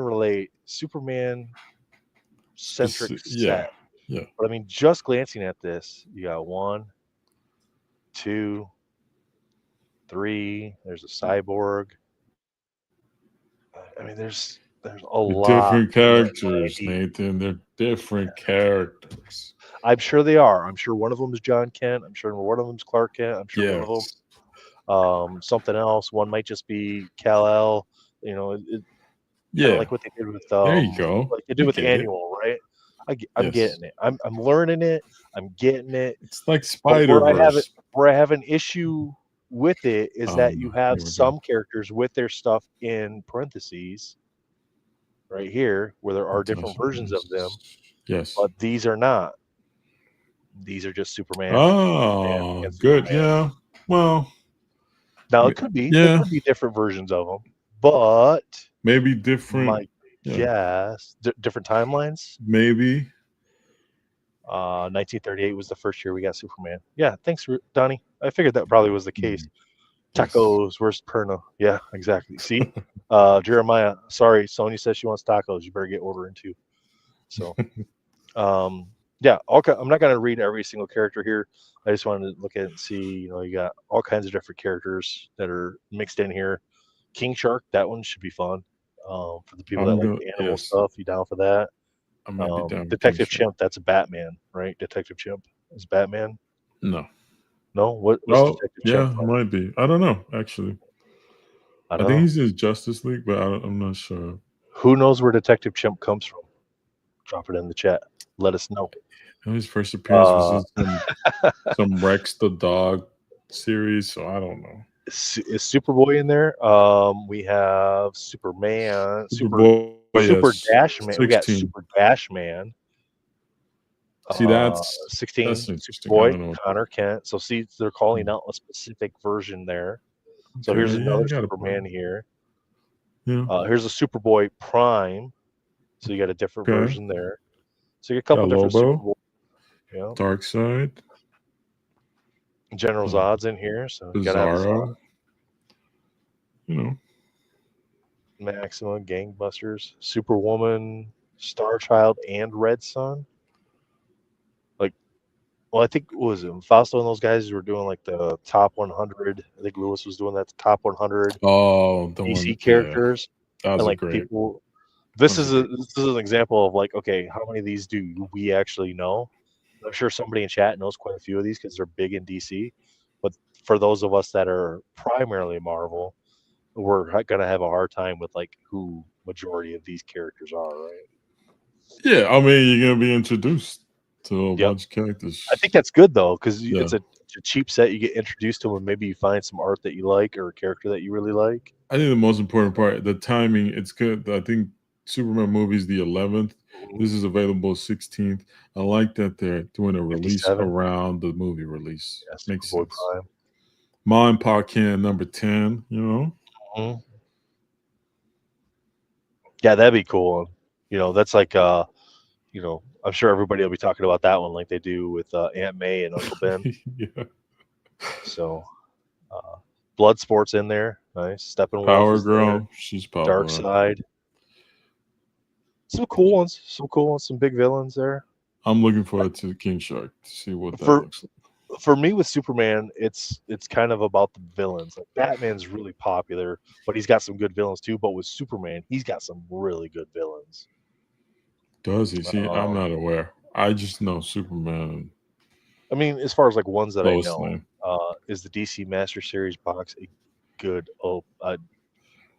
centric set. Yeah. But I mean, just glancing at this, you got 1, 2, 3. There's a Cyborg. I mean, there's a lot. Different characters, Nathan. They're different characters. I'm sure they are. I'm sure one of them is John Kent. I'm sure one of them is Clark Kent. I'm sure one of them something else. One might just be Kal-El. Like what they did with there you go. Like they did with the annual, right? I'm getting it. I'm learning it. I'm getting it. It's like Spider-Verse. Where I have an issue with it is that you have some characters with their stuff in parentheses right here where there are different versions of them. Yes. But these are not. These are just Superman. Oh, good. Yeah. Well, now it could be. There could be different versions of them, but maybe different. Yes, different timelines. Maybe. 1938 was the first year we got Superman. Yeah, thanks, Donnie. I figured that probably was the case. Tacos, where's Perna? Yeah, exactly. See, Jeremiah. Sorry, Sonya says she wants tacos. You better get ordering too. So, yeah. I'm not gonna read every single character here. I just wanted to look at it and see. You got all kinds of different characters that are mixed in here. King Shark, that one should be fun. For the people that like the animal stuff, you down for that? I might be down. Detective Chimp, that's a Batman, right? Detective Chimp is Batman. No. What's Detective Chimp? Yeah, might be. I don't know. Actually, I think he's in Justice League, but I'm not sure. Who knows where Detective Chimp comes from? Drop it in the chat. Let us know. His first appearance was in some Rex the dog series, so I don't know. Is Superboy in there? We have Superman, Superboy, Super yes, Dash Man. We got 16. Super Dash Man. See, that's 16, interesting. I Superboy, don't know. Connor Kent. So see, they're calling out a specific version there. So Okay, here's yeah, I another got a point. Superman here. Yeah. Here's a Superboy Prime. So you got a different Okay. version there. So you get a couple Got different Lobo, Superboy. Yeah. Dark Side, General Zod's in here, so you gotta have a Zod. Bizarro. You know, Maxima, Gangbusters, Superwoman, Starchild, and Red Sun. Like, well, I think what was it Fausto and those guys were doing like the top 100. I think Lewis was doing that top 100 oh, the DC one, characters, that was and a like great. people. This is an example of like, okay, how many of these do we actually know? I'm sure somebody in chat knows quite a few of these because they're big in DC. But for those of us that are primarily Marvel, we're gonna have a hard time with like who majority of these characters are, right? Yeah, I mean, you're gonna be introduced to a bunch of characters. I think that's good though because Yeah. it's a cheap set. You get introduced to them, and maybe you find some art that you like or a character that you really like. I think the most important part, the timing, it's good. I think Superman movie's the 11th. This is available 16th. I like that they're doing a release 57. around the movie release. Yeah, Makes Superboy sense. Prime. Ma and Pa Can number 10, you know? Mhm. Yeah, that'd be cool. You know, that's like you know, I'm sure everybody will be talking about that one like they do with Aunt May and Uncle Ben. Yeah. So, Bloodsport's in there. Nice. Steppenwolf Power is there. Girl, she's popular. Dark Side. Some cool ones. Some big villains there. I'm looking forward to King Shark to see what that looks like. For me with Superman, it's kind of about the villains. Like Batman's really popular, but he's got some good villains too. But with Superman, he's got some really good villains. Does he? See, I'm not aware. I just know Superman. I mean, as far as like ones that I know, is the DC Master Series box a good?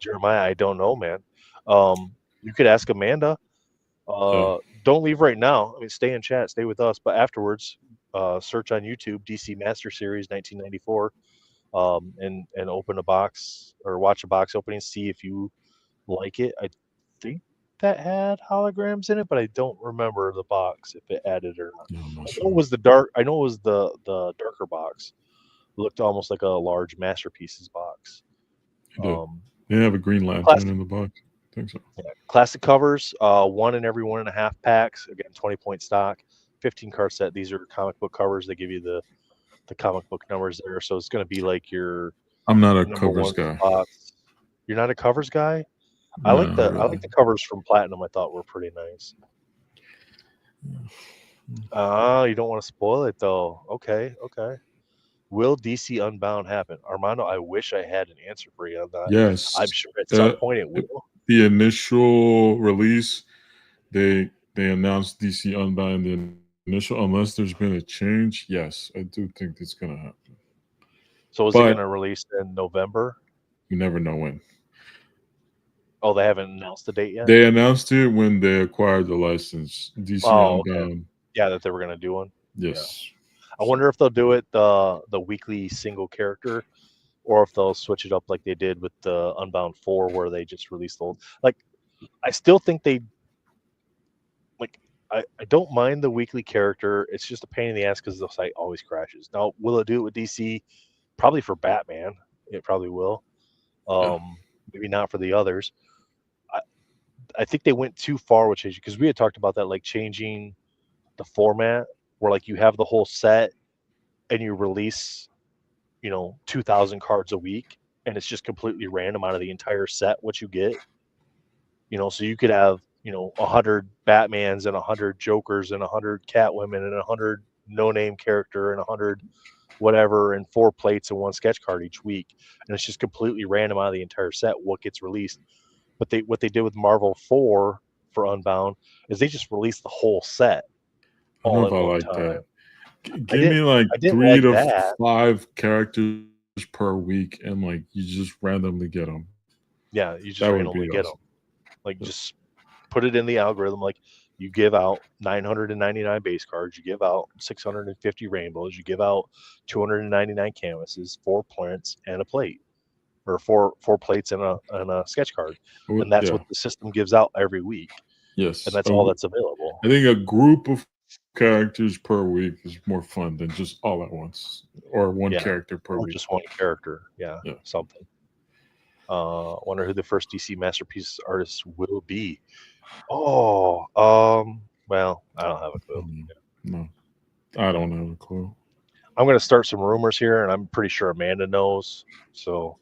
Jeremiah, I don't know, man. You could ask Amanda. Don't leave right now. I mean, stay in chat, stay with us. But afterwards, search on YouTube DC Master Series 1994, and open a box or watch a box opening. See if you like it. I think that had holograms in it, but I don't remember the box if it added or not. I know it was the dark. I know it was the darker box. It looked almost like a large masterpieces box. They have a Green Lantern in the box. I think so. Yeah. Classic covers, one in every 1.5 packs. Again, 20-point stock, 15 card set. These are comic book covers. They give you the comic book numbers there, so it's going to be like your. I'm not a covers guy. Box. You're not a covers guy. I No, like the really. I like the covers from Platinum. I thought were pretty nice. You don't want to spoil it though. Okay. Will DC Unbound happen, Armando? I wish I had an answer for you on that. Yes, I'm sure at some point it will. The initial release, they announced DC Unbound. The initial, unless there's been a change, yes, I do think it's gonna happen. So is it going to release in November? You never know when. Oh, they haven't announced the date yet? They announced it when they acquired the license. DC Unbound. Okay. Yeah, that they were going to do one. Yes. Yeah. I wonder if they'll do it the weekly single character, or if they'll switch it up like they did with the Unbound 4, where they just released the old. Like, I still think they. Like, I don't mind the weekly character. It's just a pain in the ass because the site always crashes. Now, will it do it with DC? Probably for Batman. It probably will. Maybe not for the others. I think they went too far with changing, because we had talked about that, like changing the format where like you have the whole set and you release, 2,000 cards a week, and it's just completely random out of the entire set what you get. So you could have 100 Batmans and 100 Jokers and 100 Catwomen and 100 no-name character and 100 whatever, and 4 plates and 1 sketch card each week, and it's just completely random out of the entire set what gets released. But what they did with Marvel 4 for Unbound is they just released the whole set all at one time. Give me like 3 to 5 characters per week, and like you just randomly get them. Yeah, you just randomly get them. Like, just put it in the algorithm. Like, You give out 999 base cards. You give out 650 rainbows. You give out 299 canvases, 4 prints, and a plate, or four plates and a sketch card. And that's what the system gives out every week. Yes. And that's all that's available. I think a group of characters per week is more fun than just all at once, or one character per week. Just one character. Yeah. Something. Wonder who the first DC Masterpiece artist will be. Oh, well, I don't have a clue. No, I don't have a clue. I'm going to start some rumors here, and I'm pretty sure Amanda knows. So,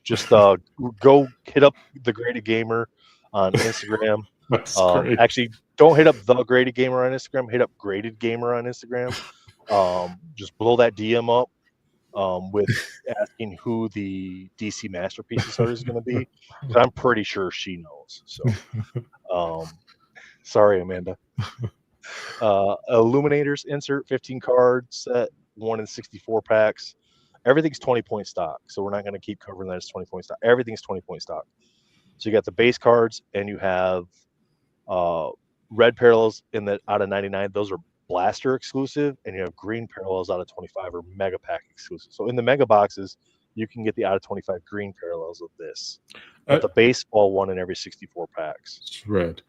just go hit up the Graded Gamer on Instagram. That's great. Actually, don't hit up the Graded Gamer on Instagram. Hit up Graded Gamer on Instagram. Just blow that DM up with asking who the DC Masterpieces artist is going to be. Because I'm pretty sure she knows. So, sorry, Amanda. Illuminators insert 15 card set, 1 in 64 packs. Everything's 20-point stock, so we're not going to keep covering that as 20-point stock. Everything's 20-point stock. So you got the base cards, and you have red parallels in the out of 99. Those are blaster exclusive, and you have green parallels out of 25 or mega pack exclusive. So in the mega boxes, you can get the out of 25 green parallels of this. But the baseball 1 in every 64 packs. It's red.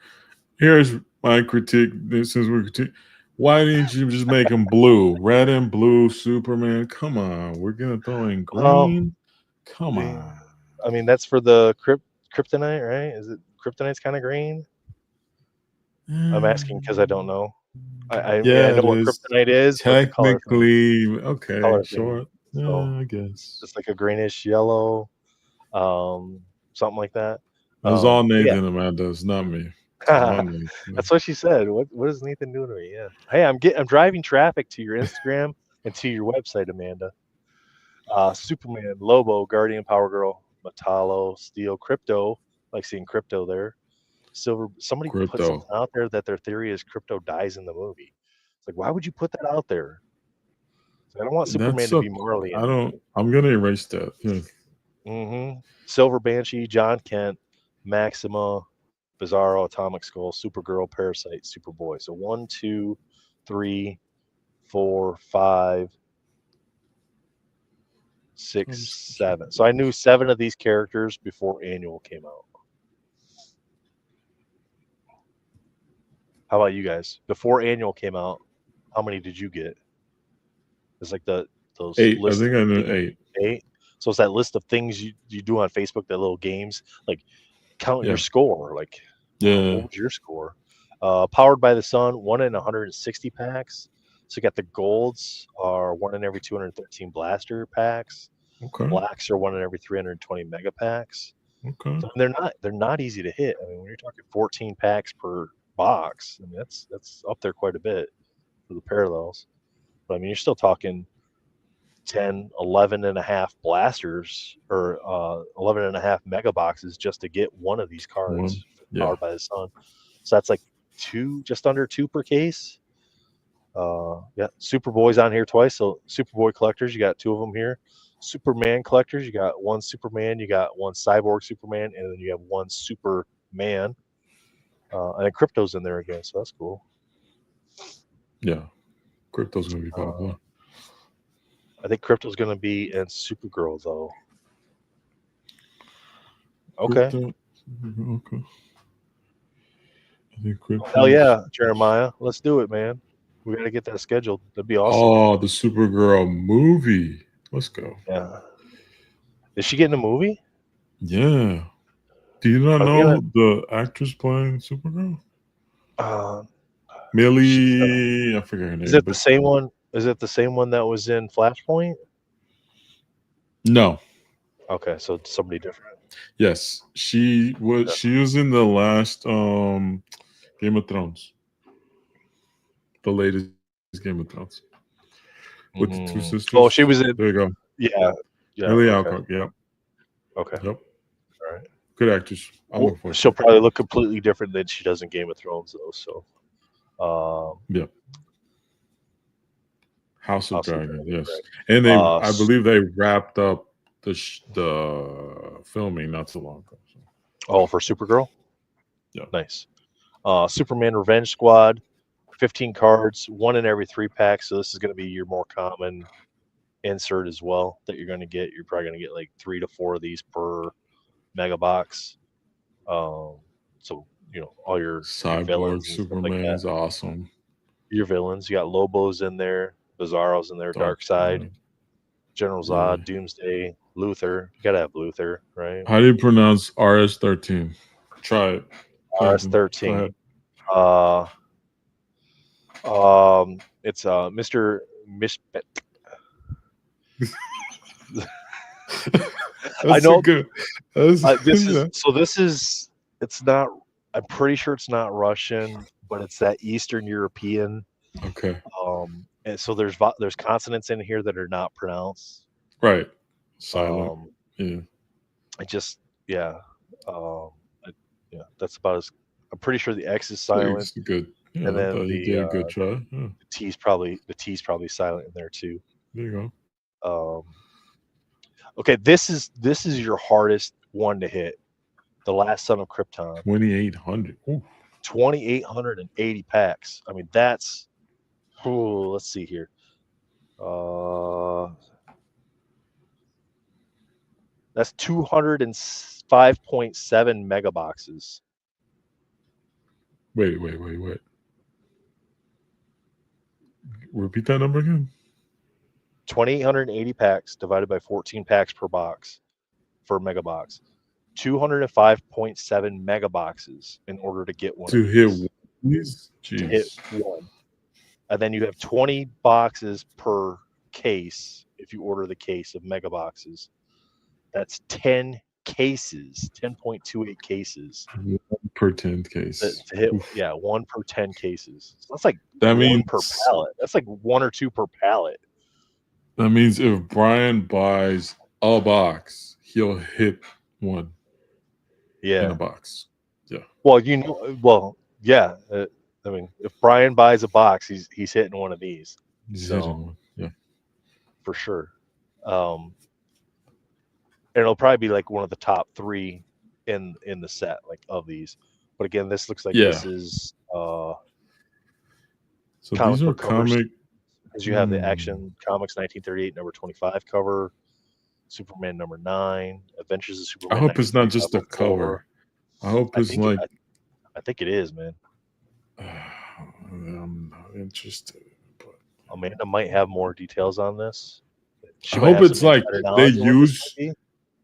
Here's my critique. Since we're critiquing, why didn't you just make them blue? Red and blue Superman. Come on. We're going to throw in green. Come on. I mean, that's for the kryptonite, right? Is it kryptonite's kind of green? I'm asking because I don't know. I know what kryptonite is. Technically, okay, sure. I guess it's like a greenish yellow, something like that. It was all Nathan, Amanda. It's not me. That's what she said. What is Nathan doing to me? Yeah. Hey, I'm driving traffic to your Instagram and to your website, Amanda. Superman, Lobo, Guardian, Power Girl, Metallo, Steel, Crypto. I like seeing Crypto there. Silver. Somebody put something out there that their theory is Crypto dies in the movie. It's like, why would you put that out there? I don't want Superman to be Marley. I'm gonna erase that. Yeah. Silver Banshee, John Kent, Maxima, Bizarro, Atomic Skull, Supergirl, Parasite, Superboy. So 1, 2, 3, 4, 5, 6, 7. So I knew 7 of these characters before Annual came out. How about you guys? Before Annual came out, how many did you get? It's like those 8. I think I knew 8. 8. So it's that list of things you do on Facebook, that little games, like count your score. Like, what was your score? Powered by the Sun, 1 in 160 packs. So you got the golds are 1 in every 213 blaster packs. Okay. Blacks are 1 in every 320 mega packs. Okay. So they're not easy to hit. I mean, when you're talking 14 packs per box, I mean that's up there quite a bit for the parallels. But I mean, you're still talking 10, 11 and a half blasters or 11 and a half mega boxes just to get one of these cards powered by the Sun. So that's like just under 2 per case. Superboy's on here twice. So Superboy collectors, you got 2 of them here. Superman collectors, you got 1 Superman, you got 1 Cyborg Superman, and then you have 1 Superman. And then Crypto's in there again, so that's cool. Yeah, Crypto's gonna be popular. I think Crypto's gonna be in Supergirl though. Okay. Okay. I think Crypto. Hell yeah, Jeremiah, let's do it, man. We gotta get that scheduled. That'd be awesome. Oh, the Supergirl movie. Let's go. Yeah. Is she getting a movie? Yeah. Do you not know the actress playing Supergirl? Millie, I forget her name. Is it the same one? Is it the same one that was in Flashpoint? No. Okay, so it's somebody different. Yes, she was. She was in the last Game of Thrones, the latest Game of Thrones, with the 2 sisters. Oh, she was in. There you go. Yeah. Millie Alcock. Yep. Okay. Yep. All right. Good actress. She'll probably look completely different than she does in Game of Thrones, though. So. Yeah. House of Dragon, yes, right. And they, I believe they wrapped up the filming not too long ago. So. Oh, for Supergirl? Yeah, nice. Superman Revenge Squad, 15 cards, one in every 3 packs. So this is going to be your more common insert as well that you're going to get. You're probably going to get like 3 to 4 of these per mega box. So all your Cyborg Superman is awesome. Your villains, you got Lobos in there, Bizarro's in there, Darkseid, General Zod, Doomsday, Luthor. You gotta have Luthor, right? How do you pronounce RS-13? Try it. RS-13. It's Mr. Mishpet. I know. It's not. I'm pretty sure it's not Russian, but it's that Eastern European. Okay. And so there's consonants in here that are not pronounced. Right. Silent. Yeah. That's about as. I'm pretty sure the X is silent. It's good. Yeah, and then you did a good try. Yeah. The T's probably silent in there too. There you go. Okay, this is your hardest one to hit. The Last Son of Krypton. 2,800. 2,880 packs. I mean, that's. Let's see here. That's 205.7 mega boxes. Wait. Repeat that number again. 2,880 packs divided by 14 packs per box for a mega box. 205.7 mega boxes in order to get one. To hit these? To hit one. And then you have 20 boxes per case if you order the case of mega boxes. That's 10 cases, 10.28 cases. 1 per 10 case. To hit, 1 per 10 cases. So that's like that means per pallet. That's like 1 or 2 per pallet. That means if Brian buys a box, he'll hit one. Yeah. In a box. Yeah. Well, yeah. I mean, if Brian buys a box, he's hitting one of these. He's hitting one. Yeah. For sure. And it'll probably be like one of the top 3 in the set, like of these. But again, this looks like this is so these are comic because you have the Action Comics 1938 number 25 cover, Superman number 9, Adventures of Superman. I hope it's not just the cover. I hope it's I think it is, man. I'm not interested. But Amanda might have more details on this. I hope it's like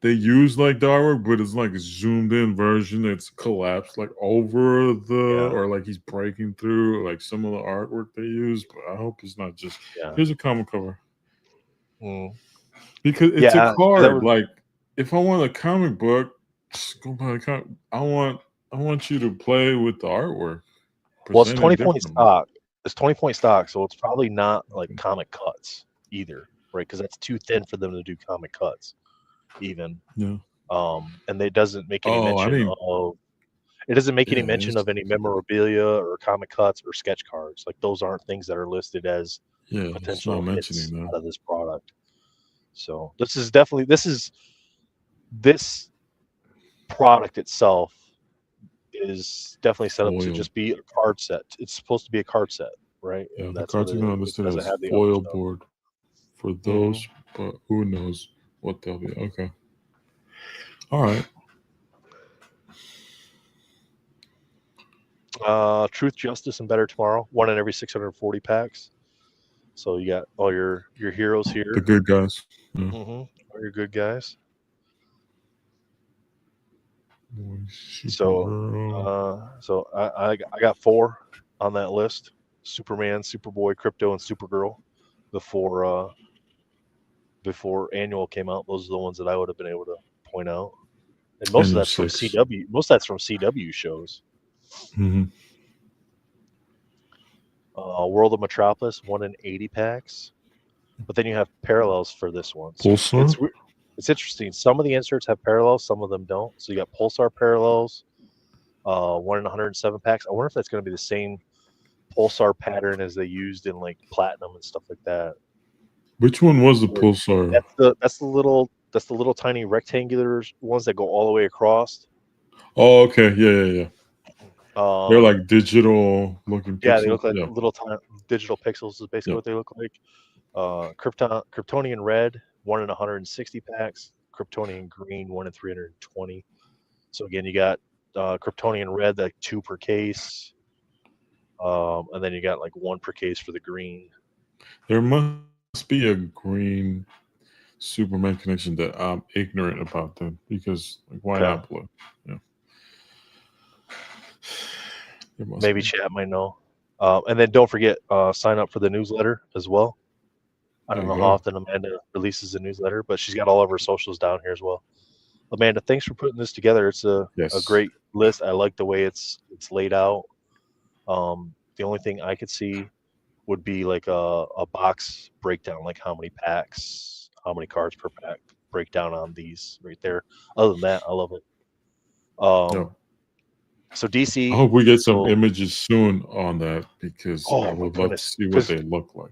they use like the artwork, but it's like a zoomed in version that's collapsed like over or like he's breaking through like some of the artwork they use. But I hope it's not just here's a comic cover. Because it's a card. Like if I want a comic book, just go buy a comic. I want you to play with the artwork. Well, it's 20-point stock. It's 20-point stock, so it's probably not like comic cuts either, right? Because that's too thin for them to do comic cuts, even. Yeah. And it doesn't make any mention of. It doesn't make any mention of any memorabilia or comic cuts or sketch cards. Like those aren't things that are listed as potential hits out of this product. So this product itself is definitely set up to just be a card set. It's supposed to be a card set, right? Yeah, the cards are going to listed as foil board for those, but who knows what they'll be. Okay. All right. Truth, Justice, and Better Tomorrow. 1 in every 640 packs. So you got all your heroes here. The good guys. Yeah. All your good guys. So I got 4 on that list: Superman, Superboy, Crypto, and Supergirl. Before Annual came out, those are the ones that I would have been able to point out. And most of that's from CW. Most of that's from CW shows. World of Metropolis, 1 in 80 packs. But then you have parallels for this one. So it's interesting. Some of the inserts have parallels, some of them don't. So you got Pulsar parallels, 1 in 107 packs. I wonder if that's going to be the same Pulsar pattern as they used in like Platinum and stuff like that. Which one was the Pulsar? That's the little tiny rectangular ones that go all the way across. Oh, okay. Yeah. They're like digital looking Yeah, they pixels. look like Yeah. little tiny digital pixels is basically Yeah. what they look like. Kryptonian red, 1 in 160 packs. Kryptonian green, 1 in 320. So again, you got Kryptonian red, like 2 per case, and then you got like 1 per case for the green. There must be a green Superman connection that I'm ignorant about them because like, why Okay. not blue? Yeah. There must Maybe be. chat might know. And then don't forget, sign up for the newsletter as well. I don't know how Yeah. often Amanda releases the newsletter, but she's got all of her socials down here as well. Amanda, thanks for putting this together. It's a Yes. great list. I like the way it's laid out. The only thing I could see would be like a box breakdown, like how many packs, how many cards per pack breakdown on these right there. Other than that, I love it. Yeah. So I DC, hope we get some so images soon on that because I oh my would love to goodness, see what because they look like.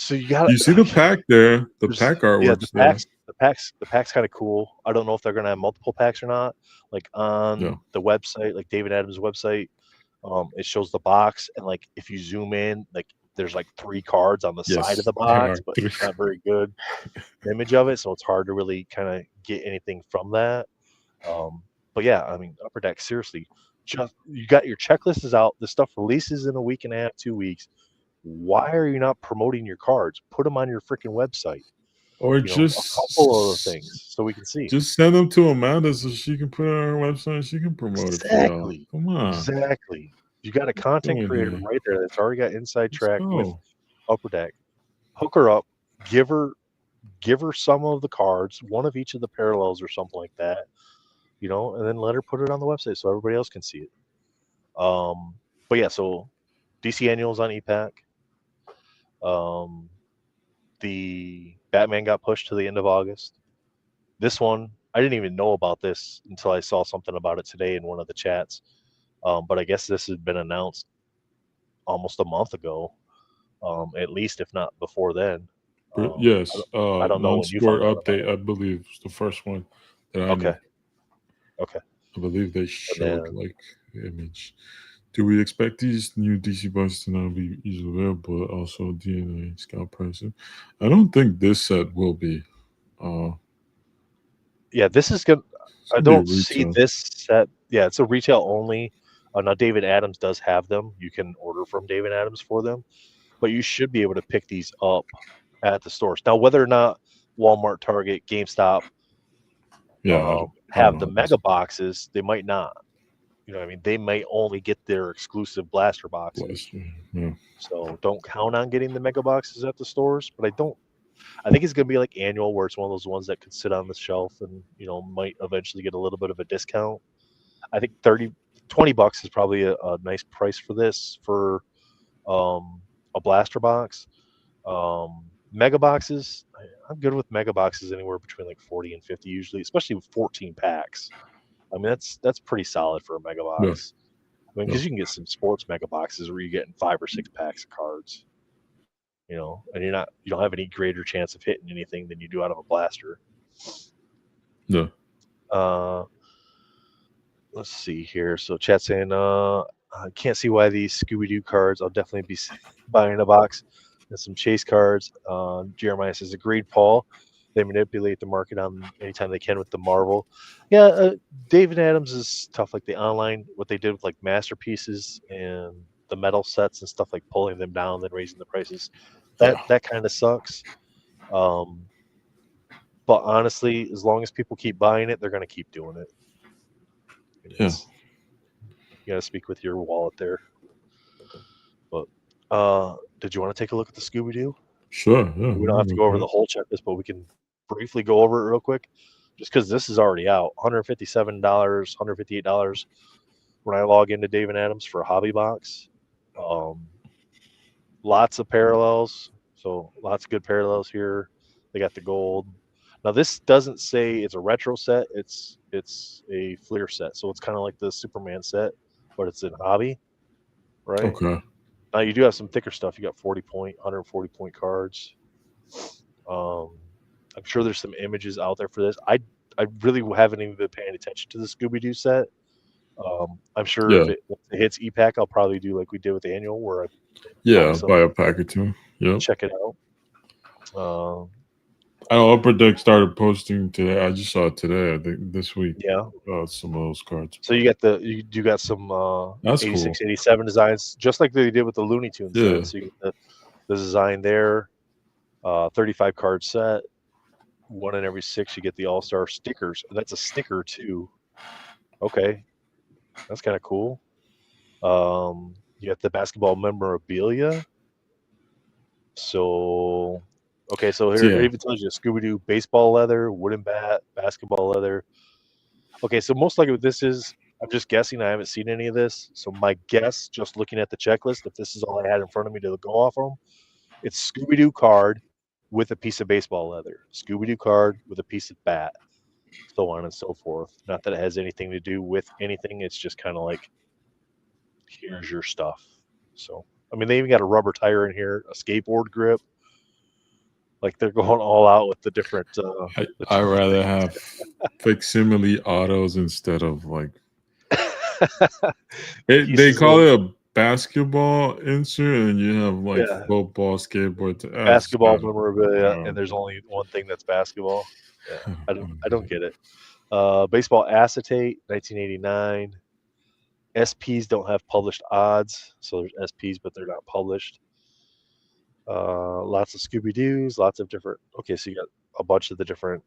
you got You see the pack there, the there's pack artworks there. the packs kind of cool. I don't know if they're gonna have multiple packs or not. Like Yeah. on the website, like David Adams' website, it shows the box, and like if you zoom in, like there's like 3 cards on the side of Yes, the there box, are but three. it's not very good image of it, so it's hard to really kind of get anything from that. But yeah, I mean, Upper Deck, seriously, just you got your checklist is out. The stuff releases in a week and a half, 2 weeks. Why are you not promoting your cards? Put them on your freaking website. Or You know, a couple of the things so we can see. just send them to Amanda so she can put it on her website and she can promote it for y'all. Exactly. Come on. Exactly. You got a content Doing creator here. right there that's already got inside Let's track with go. Upper Deck. Hook her up, give her some of the cards, one of each of the parallels or something like that, you know, and then let her put it on the website so everybody else can see it. But yeah, so DC Annuals on EPAC. The Batman got pushed to the end of August. This one, I didn't even know about this until I saw something about it today in one of the chats. But I guess this had been announced almost a month ago, at least if not before then. Yes, I don't know when you non-sport found out about update, I believe, is the first one that it. I knew. Okay. I believe they And showed then like the image. Do we expect these new DC bucks to not be easily available, but also DNA scout pricing? I don't think this set will be. yeah, this is good. It's I gonna be a don't see retail. this set. Yeah, it's a retail only. Now David Adams does have them. You can order from David Adams for them, but you should be able to pick these up at the stores. Now, whether or not Walmart, Target, GameStop Yeah, I don't have the know. mega boxes, they might not. You know, what I mean, they may only get their exclusive blaster boxes. Last year. Yeah. So don't count on getting the mega boxes at the stores. But I think it's going to be like annual, where it's one of those ones that could sit on the shelf and, you know, might eventually get a little bit of a discount. I think $20 is probably a nice price for this for a blaster box. Mega boxes, I'm good with mega boxes anywhere between like 40 and 50 usually, especially with 14 packs. I mean, that's pretty solid for a mega Yeah. box. I mean, Yeah. because you can get some sports mega boxes where you're getting 5 or 6 packs of cards, you know, and you don't have any greater chance of hitting anything than you do out of a blaster. Yeah. Uh, let's see here. So chat saying, I can't see why these Scooby Doo cards. I'll definitely be buying a box and some chase cards. Jeremiah says, agreed, Paul. They manipulate the market on anytime they can with the Marvel. Yeah, David Adams is tough. Like the online, what they did with like masterpieces and the metal sets and stuff, like pulling them down, then raising the prices. Yeah. That kind of sucks. But honestly, as long as people keep buying it, they're going to keep doing it. Yeah. You got to speak with your wallet there. But did you want to take a look at the Scooby Doo? Sure. Yeah. We don't have to go over the whole checklist, but we can briefly go over it real quick, just because this is already out. $157, $158 when I log into David Adams for a hobby box. Lots of parallels, so lots of good parallels here. They got the gold. Now this doesn't say it's a retro set; it's a Fleer set, so it's kind of like the Superman set, but it's in hobby, right? Okay. Now you do have some thicker stuff. You got 140 point cards. I'm sure there's some images out there for this. I really haven't even been paying attention to the Scooby Doo set. I'm sure if once it hits EPAC, I'll probably do like we did with the annual, where I buy a pack or two. Yep. Check it out. I know Upper Deck started posting today. I just saw it today. I think this week. Yeah. Some of those cards. So you got some that's 86, cool. 87 designs, just like they did with the Looney Tunes. Yeah. So you get the design there. 35 card set. 1 in every 6, you get the All-Star stickers. That's a sticker too. Okay, that's kind of cool. You got the basketball memorabilia. So, okay, so here it even tells you Scooby-Doo baseball leather, wooden bat, basketball leather. Okay, so most likely what this is, I'm just guessing. I haven't seen any of this. So my guess, just looking at the checklist, if this is all I had in front of me to go off from, it's Scooby-Doo card with a piece of baseball leather, Scooby-Doo card with a piece of bat, so on and so forth. Not that it has anything to do with anything. It's just kind of like, here's your stuff. So, I mean, they even got a rubber tire in here, a skateboard grip. Like they're going all out with the different. I rather have facsimile autos instead of like. They call it a basketball insert, and you have like football, skateboard, basketball memorabilia, and there's only one thing that's basketball. Yeah, I don't get it. Baseball acetate, 1989. SPs don't have published odds, so there's SPs, but they're not published. Lots of Scooby-Doos, lots of different. Okay, so you got a bunch of the different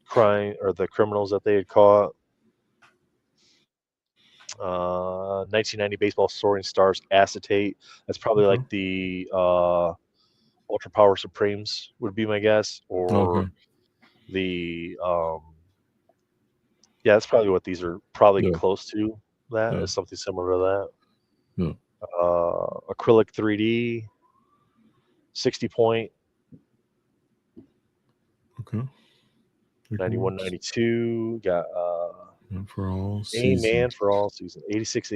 crime or the criminals that they had caught. 1990 baseball soaring stars acetate. That's probably like the Ultra Power Supremes would be my guess, or the yeah, that's probably what these are probably close to. That is something similar to that. Acrylic 3D, 60 point. Okay. 91, 92. Got for all season. Man for all season. 86.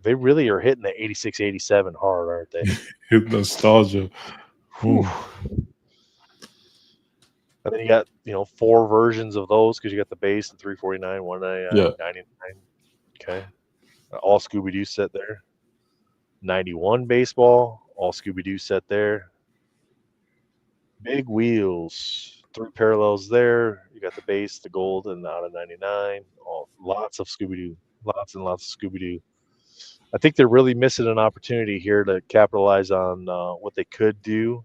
They really are hitting the 86, 87 hard, aren't they? Hit nostalgia. And then you got 4 versions of those because you got the base and 349, 199, 99. Okay. All Scooby-Doo set there. 91 baseball, all Scooby-Doo set there. Big wheels, 3 parallels there. You got the base, the gold, and the out of 99. Lots of Scooby-Doo, lots and lots of Scooby-Doo. I think they're really missing an opportunity here to capitalize on what they could do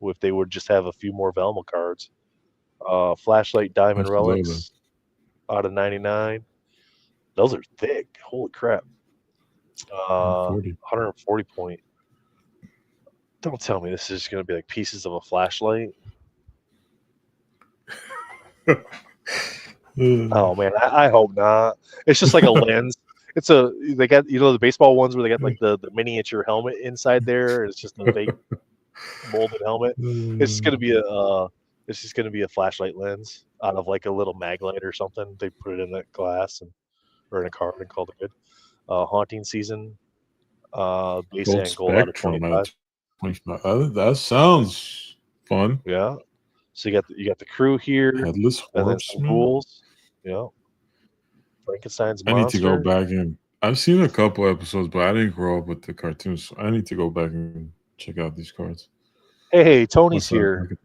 if they would just have a few more Velma cards. Flashlight Diamond Relics out of 99. Those are thick. Holy crap. 140 point. Don't tell me this is just going to be like pieces of a flashlight. Oh man, I hope not. It's just like a lens. They got the baseball ones where they got like the miniature helmet inside there. It's just a big molded helmet. It's just gonna be a flashlight lens out of like a little mag light or something. They put it in that glass or in a card and called it good. Haunting season. Base and gold out of 25. That sounds fun. Yeah. So you got the crew here. Headless Horseman. Ghouls. Yeah. Frankenstein's monster. I need to go back and I've seen a couple episodes, but I didn't grow up with the cartoons. So I need to go back and check out these cards. Hey, Tony's here.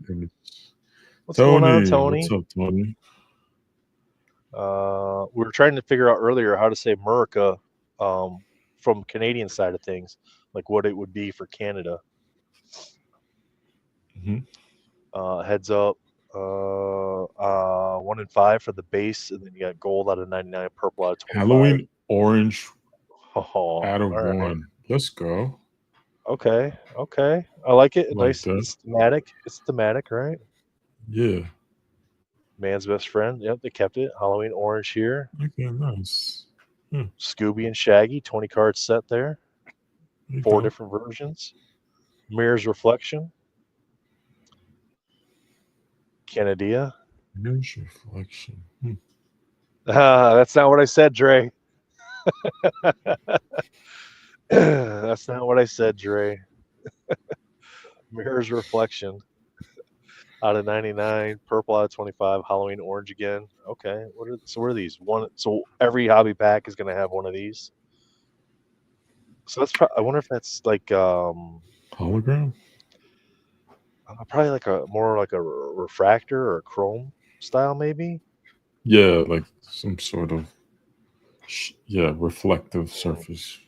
What's going on, Tony? What's up, Tony? We were trying to figure out earlier how to say America from Canadian side of things, like what it would be for Canada. Heads up. 1 in 5 for the base, and then you got gold out of 99, purple out of 25. Halloween orange out of 1. Let's go. Okay. I like it. Nice. It's thematic, right? Yeah. Man's best friend. Yep, they kept it. Halloween orange here. Okay, nice. Scooby and Shaggy, 20 card set there. 4 different versions. Mirror's reflection. Canada. Mirror's reflection. That's not what I said, Dre. That's not what I said, Dre. Mirror's reflection. out of 99, purple out of 25, Halloween orange again. Okay, what are these? One. So every hobby pack is going to have one of these. So that's I wonder if that's like hologram. probably like a more like a refractor or a chrome style maybe. Yeah, like some sort of reflective surface.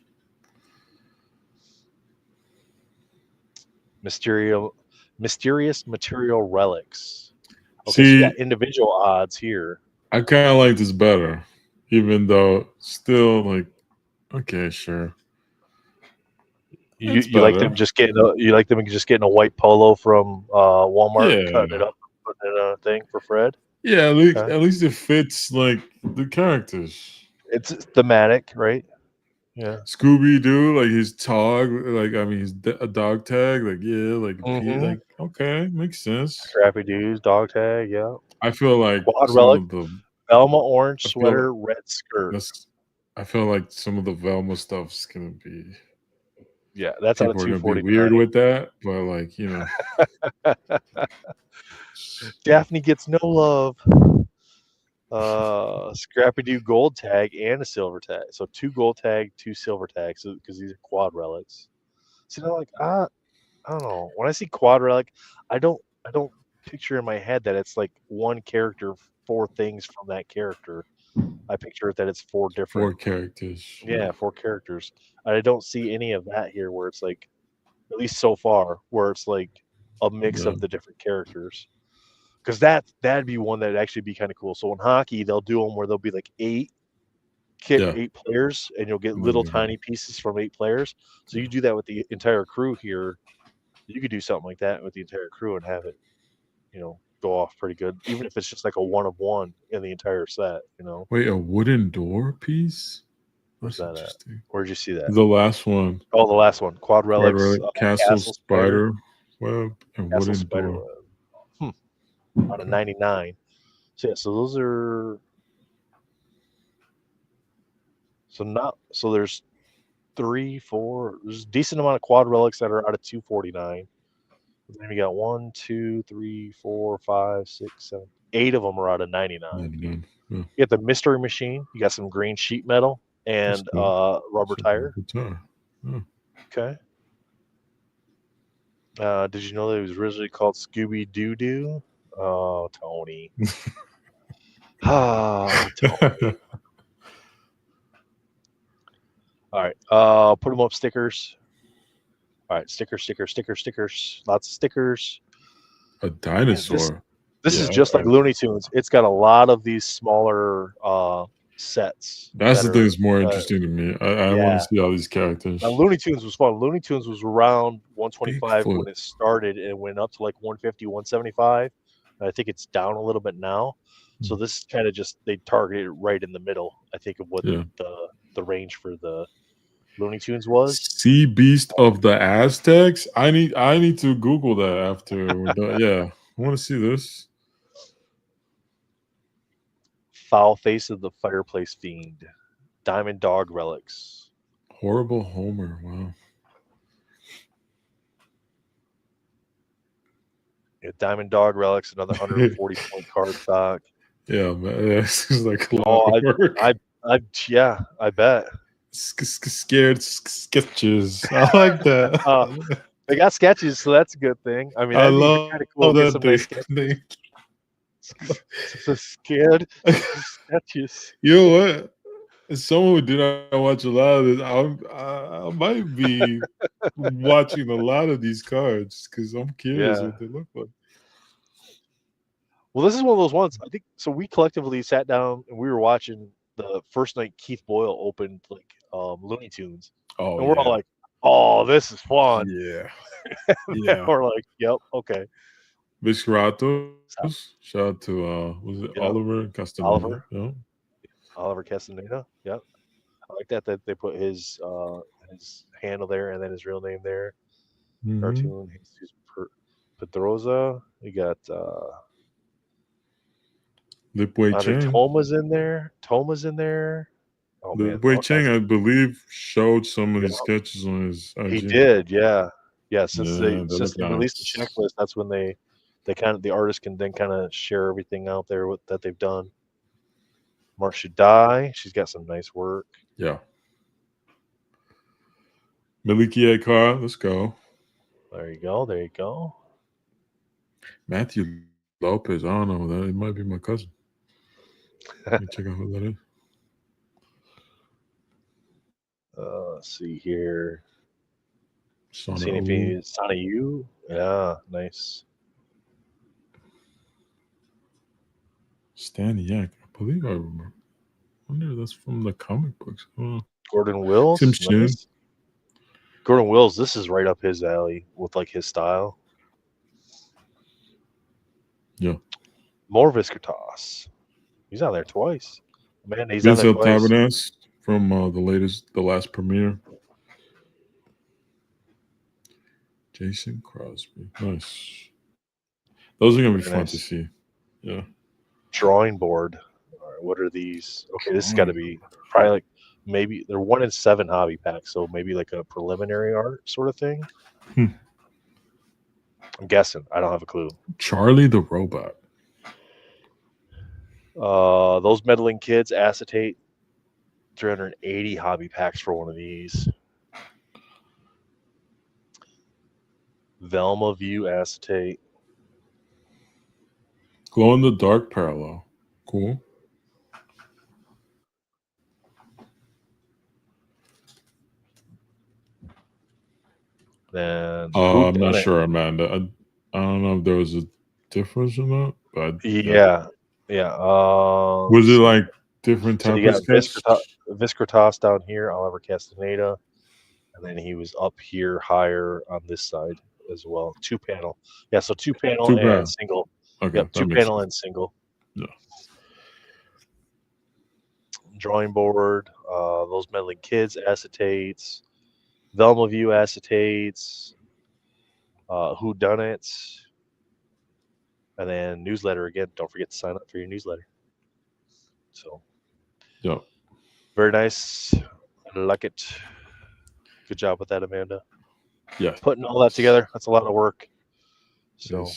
Mysterious material relics. Okay, so you See, got individual odds here. I kind of like this better, even though still like, okay, sure. You like them just getting a white polo from Walmart and cutting it up and putting it on a thing for Fred. Yeah, at least it fits like the characters. It's thematic, right? Yeah. Scooby Doo, like his tag, like I mean, his a dog tag, like like okay, makes sense. Scrappy Doo's dog tag, yeah. I feel like Quad some relic, of the Velma orange sweater, red skirt. I feel like some of the Velma stuff's gonna be. Yeah, that's people are gonna be weird with that, but like Daphne gets no love. Scrappy Doo gold tag and a silver tag. So 2 gold tag, 2 silver tags because these are quad relics. So they're like, I don't know. When I see quad relic, I don't picture in my head that it's like one character, 4 things from that character. I picture that it's 4 different 4 characters. Yeah, 4 characters. I don't see any of that here where it's like, at least so far, where it's like a mix of the different characters. Because that'd be one that'd actually be kind of cool. So in hockey, they'll do them where there'll be like 8 players, and you'll get little tiny pieces from 8 players. So you do that with the entire crew here. You could do something like that with the entire crew and have it, go off pretty good, even if it's just like a 1 of 1 in the entire set. Wait, a wooden door piece? Where's that at? Where'd you see that? The last one. Oh, the last one. Quad relics, castle spider web, and castle wooden spider door. Web. Out of 99. So yeah, so those are. So there's 3, 4. There's a decent amount of quad relics that are out of 249. Then we got 1, 2, 3, 4, 5, 6, 7, 8 of them are out of 99. Yeah. You got the mystery machine. You got some green sheet metal and rubber tire. Yeah. Okay. Did you know that it was originally called Scooby Doo Doo? Oh, Tony. Tony. All right. Put them up stickers. All right. Stickers. Lots of stickers. A dinosaur. This is just like Looney Tunes. It's got a lot of these smaller sets. That's the thing that's more interesting to me. I want to see all these characters. Now, Looney Tunes was fun. Looney Tunes was around 125 when it started, and it went up to like 150, 175. And I think it's down a little bit now. So this kind of just, they targeted it right in the middle, I think, of what the range for the Looney Tunes was. Sea Beast of the Aztecs? I need to Google that after we're done. Yeah. I want to see this. Foul Face of the Fireplace Fiend. Diamond Dog relics. Horrible Homer. Wow. Yeah, Diamond Dog relics, another 140 point card stock. Yeah, man. This is like a lot of work. I bet. Scared sketches. I like that. They got sketches, so that's a good thing. I mean, I love kind of cool that thing. So scared sketches. You know what? As someone who did not watch a lot of this, I might be watching a lot of these cards because I'm curious what they look like. Well, this is one of those ones. I think so. We collectively sat down and we were watching the first night Keith Boyle opened like Looney Tunes. Oh, and we're all like, "Oh, this is fun." Yeah. We're like, "Yep, okay." Visceratos. Shout out to was it Oliver Castaneda? Oliver Castaneda. Yep. I like that they put his handle there and then his real name there. Cartoon Jesus Pedroza. We got Lipway Chang. Toma's in there. Oh, Lipway Chang, I believe, showed some of his sketches on his IG. He did, yeah. Since they released the checklist, that's when they the artist can then kind of share everything out there that they've done. Marcia Dye, she's got some nice work. Yeah. Maliki Akar, let's go. There you go. There you go. Matthew Lopez, I don't know that. It might be my cousin. Let me check out who that is. Let's see here. Sana Yu. Yeah, nice. Staniak, I believe I remember. I wonder if that's from the comic books. Gordon Wills. Nice. Gordon Wills, this is right up his alley with like his style. Yeah. More Viscertas. He's on there twice. Man, he's Vince on there twice. Tabernas from the last premiere. Jason Crosby. Nice. Those are gonna be fun to see. Yeah. Drawing board. All right, what are these? Okay, this has got to be probably like maybe they're 1 in 7 hobby packs, so maybe like a preliminary art sort of thing. I'm guessing. I don't have a clue. Charlie the Robot. Those meddling kids acetate. 380 hobby packs for one of these. Velma View acetate. Glow in the dark parallel. Cool. Then I'm not sure, Amanda. I don't know if there was a difference or not, but yeah. Was it like different type of sketch? Viscertas down here, Oliver Castaneda, and then he was up here higher on this side as well. 2-panel. Yeah, so 2-panel and single. Okay. Yep, 2-panel and single. Yeah. Drawing board, those meddling kids acetates, Velma View acetates, Whodunits, and then newsletter again. Don't forget to sign up for your newsletter. So, yeah, very nice. I like it. Good job with that, Amanda. Yeah, putting all that together. That's a lot of work. So,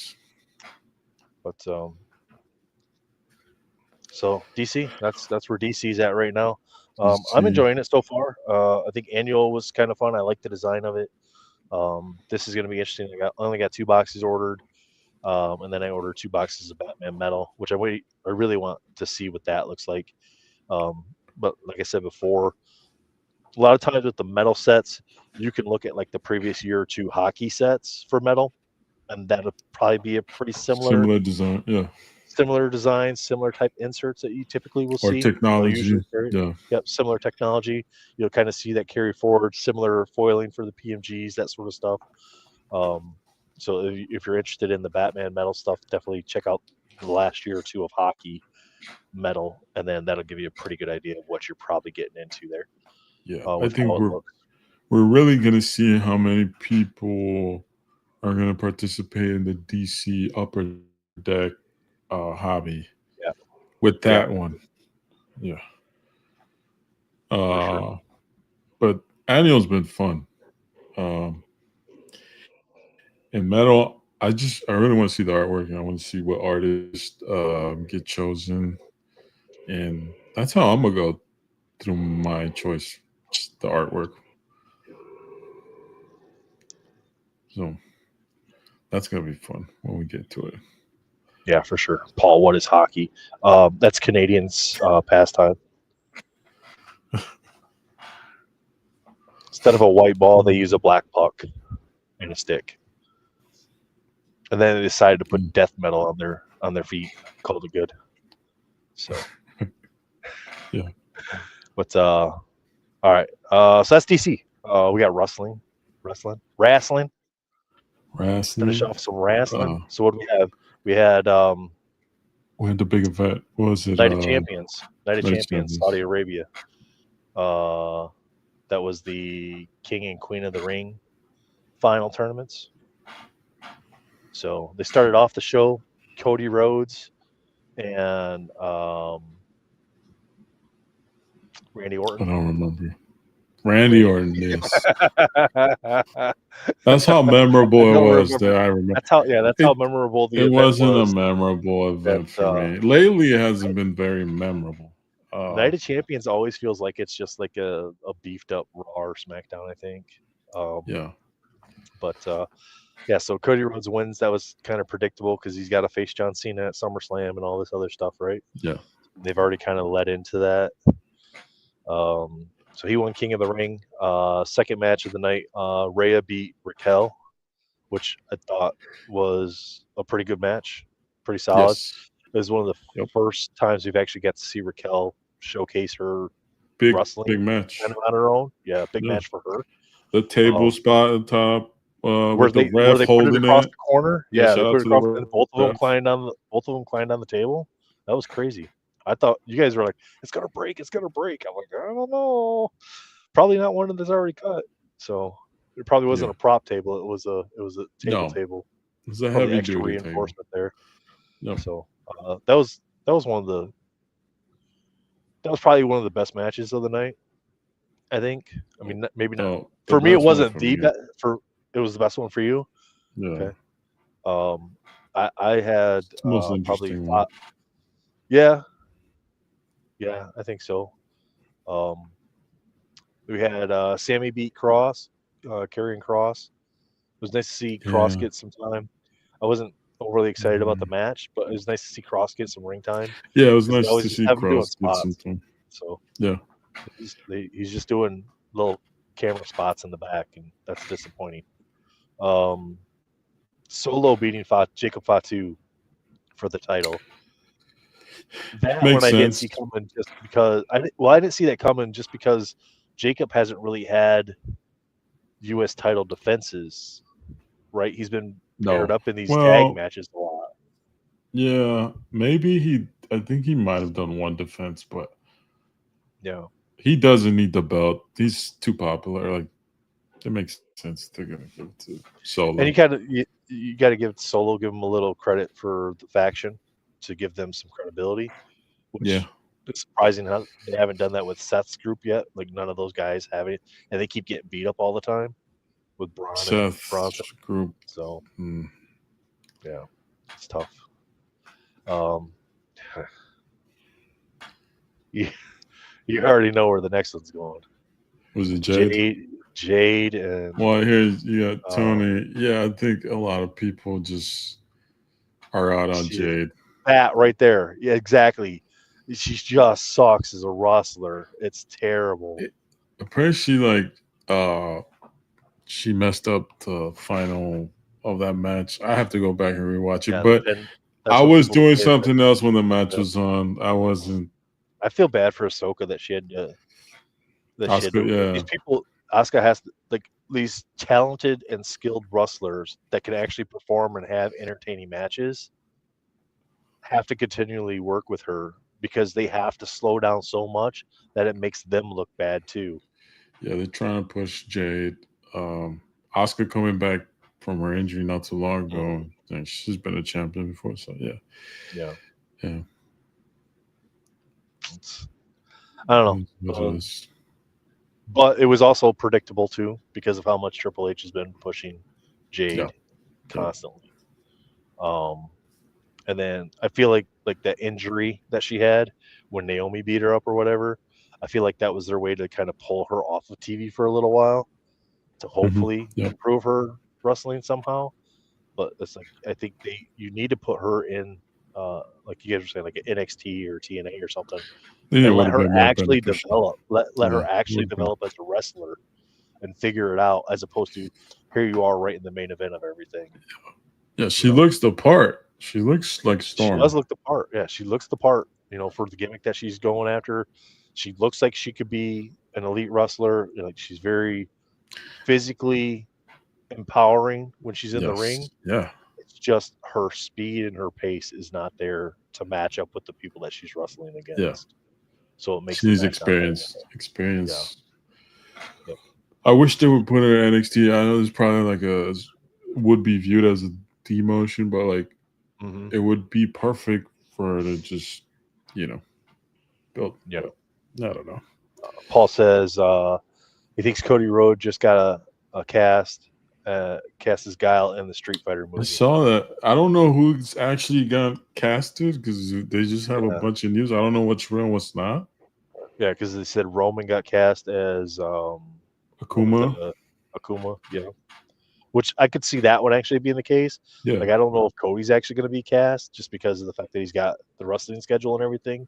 but so DC, that's where DC's at right now. I'm enjoying it so far. I think annual was kind of fun. I like the design of it. This is going to be interesting. I only got 2 boxes ordered, and then I ordered 2 boxes of Batman Metal, which I really want to see what that looks like. But like I said before, a lot of times with the metal sets, you can look at like the previous year or 2 hockey sets for metal, and that'll probably be a pretty similar design. Yeah. Similar designs, similar type inserts that you typically will see. Or technology. Yep, similar technology. You'll kind of see that carry forward, similar foiling for the PMGs, that sort of stuff. So if you're interested in the Batman metal stuff, definitely check out the last year or 2 of hockey metal, and then that'll give you a pretty good idea of what you're probably getting into there. Yeah, I think we're really going to see how many people are going to participate in the DC Upper Deck hobby with that one. Yeah. Sure. But annual's been fun. And metal, I really want to see the artwork, and I want to see what artists get chosen. And that's how I'm going to go through my choice, just the artwork. So that's going to be fun when we get to it. Yeah, for sure. Paul, what is hockey? That's Canadians' pastime. Instead of a white ball, they use a black puck and a stick. And then they decided to put death metal on their feet. Called it good. So yeah. But all right. So that's DC. We got wrestling. Finish off some wrestling. So what do we have? We had the big event. What was it? Night of Champions, Saudi Arabia. That was the King and Queen of the Ring final tournaments. So they started off the show, Cody Rhodes and Randy Orton. I don't remember. Randy Orton, yes. That's how memorable it was that I remember. That's how memorable the It event wasn't a was. memorable event for me. Lately, it hasn't been very memorable. Night of Champions always feels like it's just like a beefed up Raw or SmackDown, I think. Yeah. But yeah, so Cody Rhodes wins. That was kind of predictable because he's got to face John Cena at SummerSlam and all this other stuff, right? Yeah. They've already kind of led into that. So he won King of the Ring. Second match of the night, Rhea beat Raquel, which I thought was a pretty good match, pretty solid. Yes. It was one of the first times we've actually got to see Raquel showcase her wrestling big match kind of on her own. Yeah, big match for her. The table spot at the top, where with the they ref put it holding across it. the corner. Yeah, Yeah, they shout put out it to the across, and both of them ref. climbed on the table. That was crazy. I thought you guys were like, it's gonna break, it's gonna break. I'm like, I don't know. Probably not one that's already cut. So it probably wasn't a prop table. It was a table table. It's a Probably heavy extra duty reinforcement table. there. So that was probably one of the best matches of the night. I think. I mean, maybe not. For me, it wasn't the best. It was the best one for you. Yeah. Okay. I had most interesting probably one. Yeah, I think so. We had Sammy beat Cross, Karrion Cross. It was nice to see Cross get some time. I wasn't overly excited about the match, but it was nice to see Cross get some ring time. Yeah, it was nice to see Cross get some time. So yeah, he's just doing little camera spots in the back, and that's disappointing. Solo beating Jacob Fatu for the title. That Makes one I sense. didn't see coming just because I didn't see that coming just because Jacob hasn't really had U.S. title defenses, right? He's been paired up in these tag matches a lot. Yeah, maybe I think he might have done one defense, but yeah, he doesn't need the belt. He's too popular. Like, it makes sense to give it to Solo. And you got to give Solo, give him a little credit for the faction to give them some credibility. Which it's surprising how they haven't done that with Seth's group yet. Like, none of those guys have it, and they keep getting beat up all the time with Braun and Bronson group. So yeah, it's tough. You already know where the next one's going. Was it Jade? Jade and here's you got Tony. Yeah, I think a lot of people just are out on Jade. That right there. Yeah, exactly. She just sucks as a wrestler. It's terrible. Apparently, she messed up the final of that match. I have to go back and rewatch it. But I was doing something else when the match was on. I wasn't. I feel bad for Ahsoka that she had to. These people, Asuka has these talented and skilled wrestlers that can actually perform and have entertaining matches. Have to continually work with her because they have to slow down so much that it makes them look bad too. Yeah, they're trying to push Jade. Asuka coming back from her injury not too long ago, and she's been a champion before. So yeah. I don't know. But it was also predictable too because of how much Triple H has been pushing Jade constantly. And then I feel like that injury that she had when Naomi beat her up or whatever, I feel like that was their way to kind of pull her off of TV for a little while to hopefully improve her wrestling somehow. But it's like I think you need to put her in like you guys were saying, like an NXT or TNA or something. And let her actually develop. Let her actually develop as a wrestler and figure it out, as opposed to here you are right in the main event of everything. Yeah, she looks the part. She looks like Storm. She does look the part. Yeah, she looks the part. For the gimmick that she's going after, she looks like she could be an elite wrestler. Like, she's very physically empowering when she's in the ring. Yeah, it's just her speed and her pace is not there to match up with the people that she's wrestling against. Yeah, so it makes she needs experience. Yeah. I wish they would put her in NXT. I know it's probably would be viewed as a demotion, but it would be perfect for her to just, build. Yeah, I don't know. Paul says he thinks Cody Rhodes just got a cast. cast as Guile in the Street Fighter movie. I saw that. I don't know who's actually got casted because they just have a bunch of news. I don't know what's real and what's not. Yeah, because they said Roman got cast as Akuma. Akuma, yeah. Which I could see that one actually being the case. Yeah. Like I don't know if Cody's actually going to be cast just because of the fact that he's got the wrestling schedule and everything.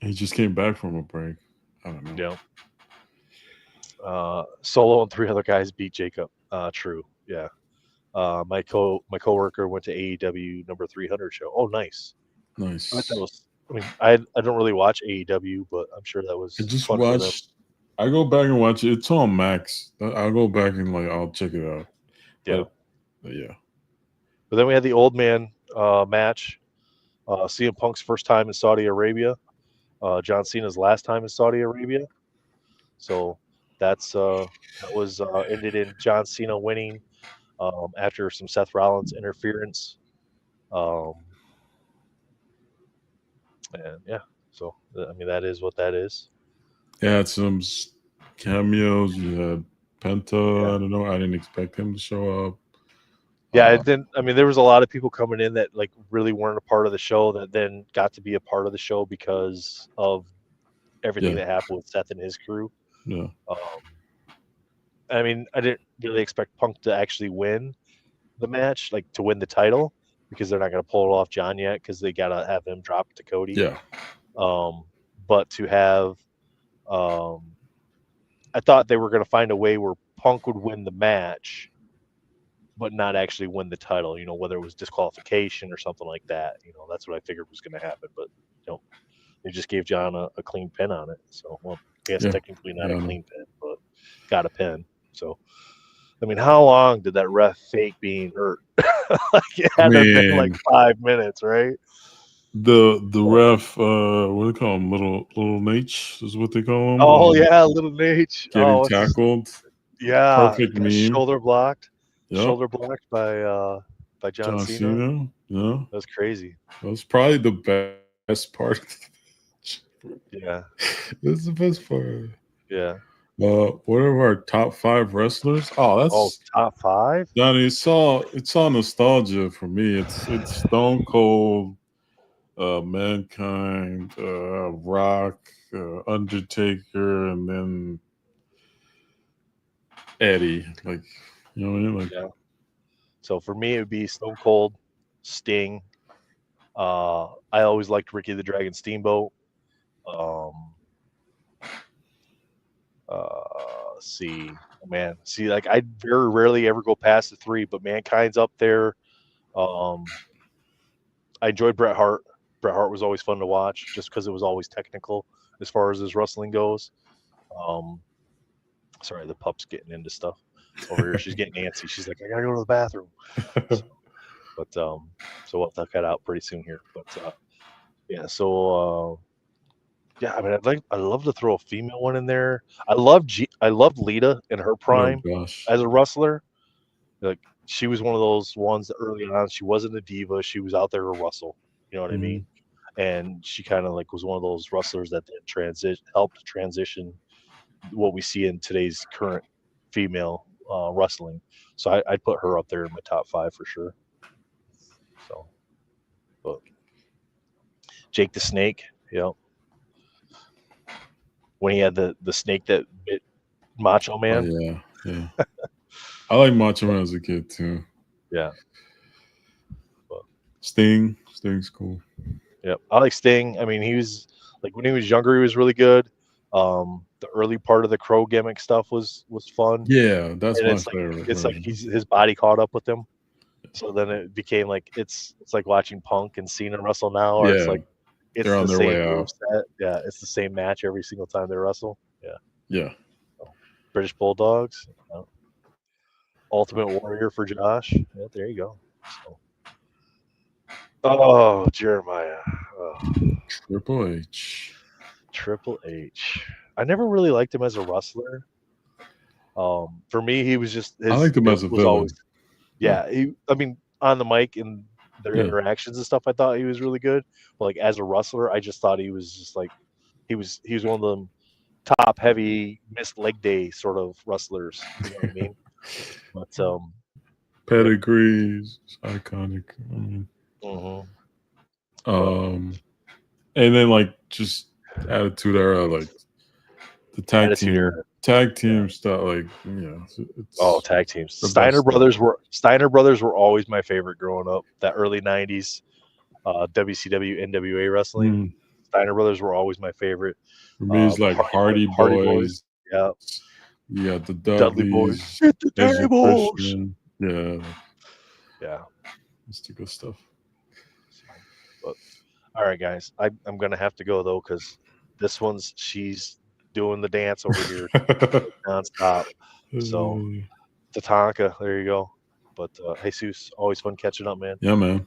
He just came back from a break. I don't know. Yeah. Solo and 3 other guys beat Jacob. True. Yeah. My coworker went to AEW number 300 show. Oh, nice. Nice. I don't really watch AEW, but I'm sure that was. I just watched. I go back and watch it. It's on Max. I'll go back and I'll check it out. Yeah. Yeah. But then we had the old man match. CM Punk's first time in Saudi Arabia. John Cena's last time in Saudi Arabia. So that was ended in John Cena winning after some Seth Rollins interference. And yeah, so I mean that is what that is. Yeah, it's some cameos. You had Penta. Yeah. I don't know. I didn't expect him to show up. Yeah, I mean, there was a lot of people coming in that like really weren't a part of the show that then got to be a part of the show because of everything that happened with Seth and his crew. Yeah. I mean, I didn't really expect Punk to actually win the match, like to win the title, because they're not going to pull it off John yet because they got to have him drop it to Cody. Yeah. But to have, I thought they were going to find a way where Punk would win the match, but not actually win the title, whether it was disqualification or something like that. That's what I figured was going to happen. But, they just gave John a clean pin on it. So, well, I guess technically not a clean pin, but got a pin. So, I mean, how long did that ref fake being hurt? Like it had to have been like 5 minutes, right? The ref, what do they call him? Little Nate is what they call him. Oh yeah, Little Nate getting tackled. Yeah, perfect meme. Shoulder blocked. Yep. Shoulder blocked by John Cena. Yeah, that was crazy. That was probably the best part. Yeah, that's the best part. Yeah. What are our top 5 wrestlers? Oh, that's top 5. Johnny, it's all nostalgia for me. It's Stone Cold, Mankind, Rock, Undertaker, and then Eddie. Like, you know what I mean? Like, yeah. So for me, it would be Stone Cold, Sting. I always liked Ricky the Dragon Steamboat. See, like I very rarely ever go past the 3, but Mankind's up there. I enjoyed Bret Hart. Bret Hart was always fun to watch just because it was always technical as far as his wrestling goes. Sorry, the pup's getting into stuff over here. She's getting antsy. She's like, I gotta go to the bathroom. So we'll have to cut out pretty soon here. But yeah, so yeah, I mean, I'd love to throw a female one in there. I loved Lita in her prime as a wrestler. Like she was one of those ones that early on, she wasn't a diva. She was out there to wrestle. You know what I mean? And she kind of like was one of those wrestlers that helped transition what we see in today's current female wrestling. So I'd put her up there in my top 5 for sure. So, but Jake the Snake, when he had the snake that bit Macho Man. Oh, yeah. I like Macho Man as a kid too. Yeah. But Sting's cool. Yep, I like Sting. I mean, he was like when he was younger, he was really good. The early part of the Crow gimmick stuff was fun. Yeah, that's my favorite. It's like his body caught up with him. So then it became like it's like watching Punk and Cena wrestle now, or it's like it's they're on their way out. Yeah, it's the same match every single time they wrestle. Yeah. British Bulldogs, Ultimate Warrior for Josh. Yeah, there you go. So. Oh, Jeremiah. Triple H. I never really liked him as a wrestler. For me, he was just. I liked him as a villain. I mean, on the mic and their interactions and stuff, I thought he was really good. But like as a wrestler, I just thought he was just like he was one of them top heavy missed leg day sort of wrestlers. You know what I mean? But pedigrees, iconic. I mean, and then like just Attitude Era, like the tag team stuff, like tag teams. Steiner Brothers were always my favorite growing up. That early '90s WCW NWA wrestling. Steiner Brothers were always my favorite. For me, it's like Hardy Boys. Yeah. Yeah, the Dudley Boys. Hit the tables. Yeah. It's the good stuff. But all right, guys. I'm gonna have to go though, because this she's doing the dance over here nonstop. So Tatanka, there you go. But Jesus, always fun catching up, man. Yeah, man.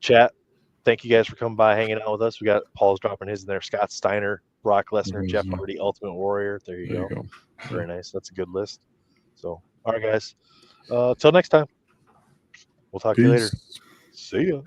Chat. Thank you guys for coming by, hanging out with us. We got Paul's dropping his in there. Scott Steiner, Brock Lesnar, Jeff Hardy, Ultimate Warrior. There you go. Very nice. That's a good list. So, all right, guys. Till next time. We'll talk to you later. See ya.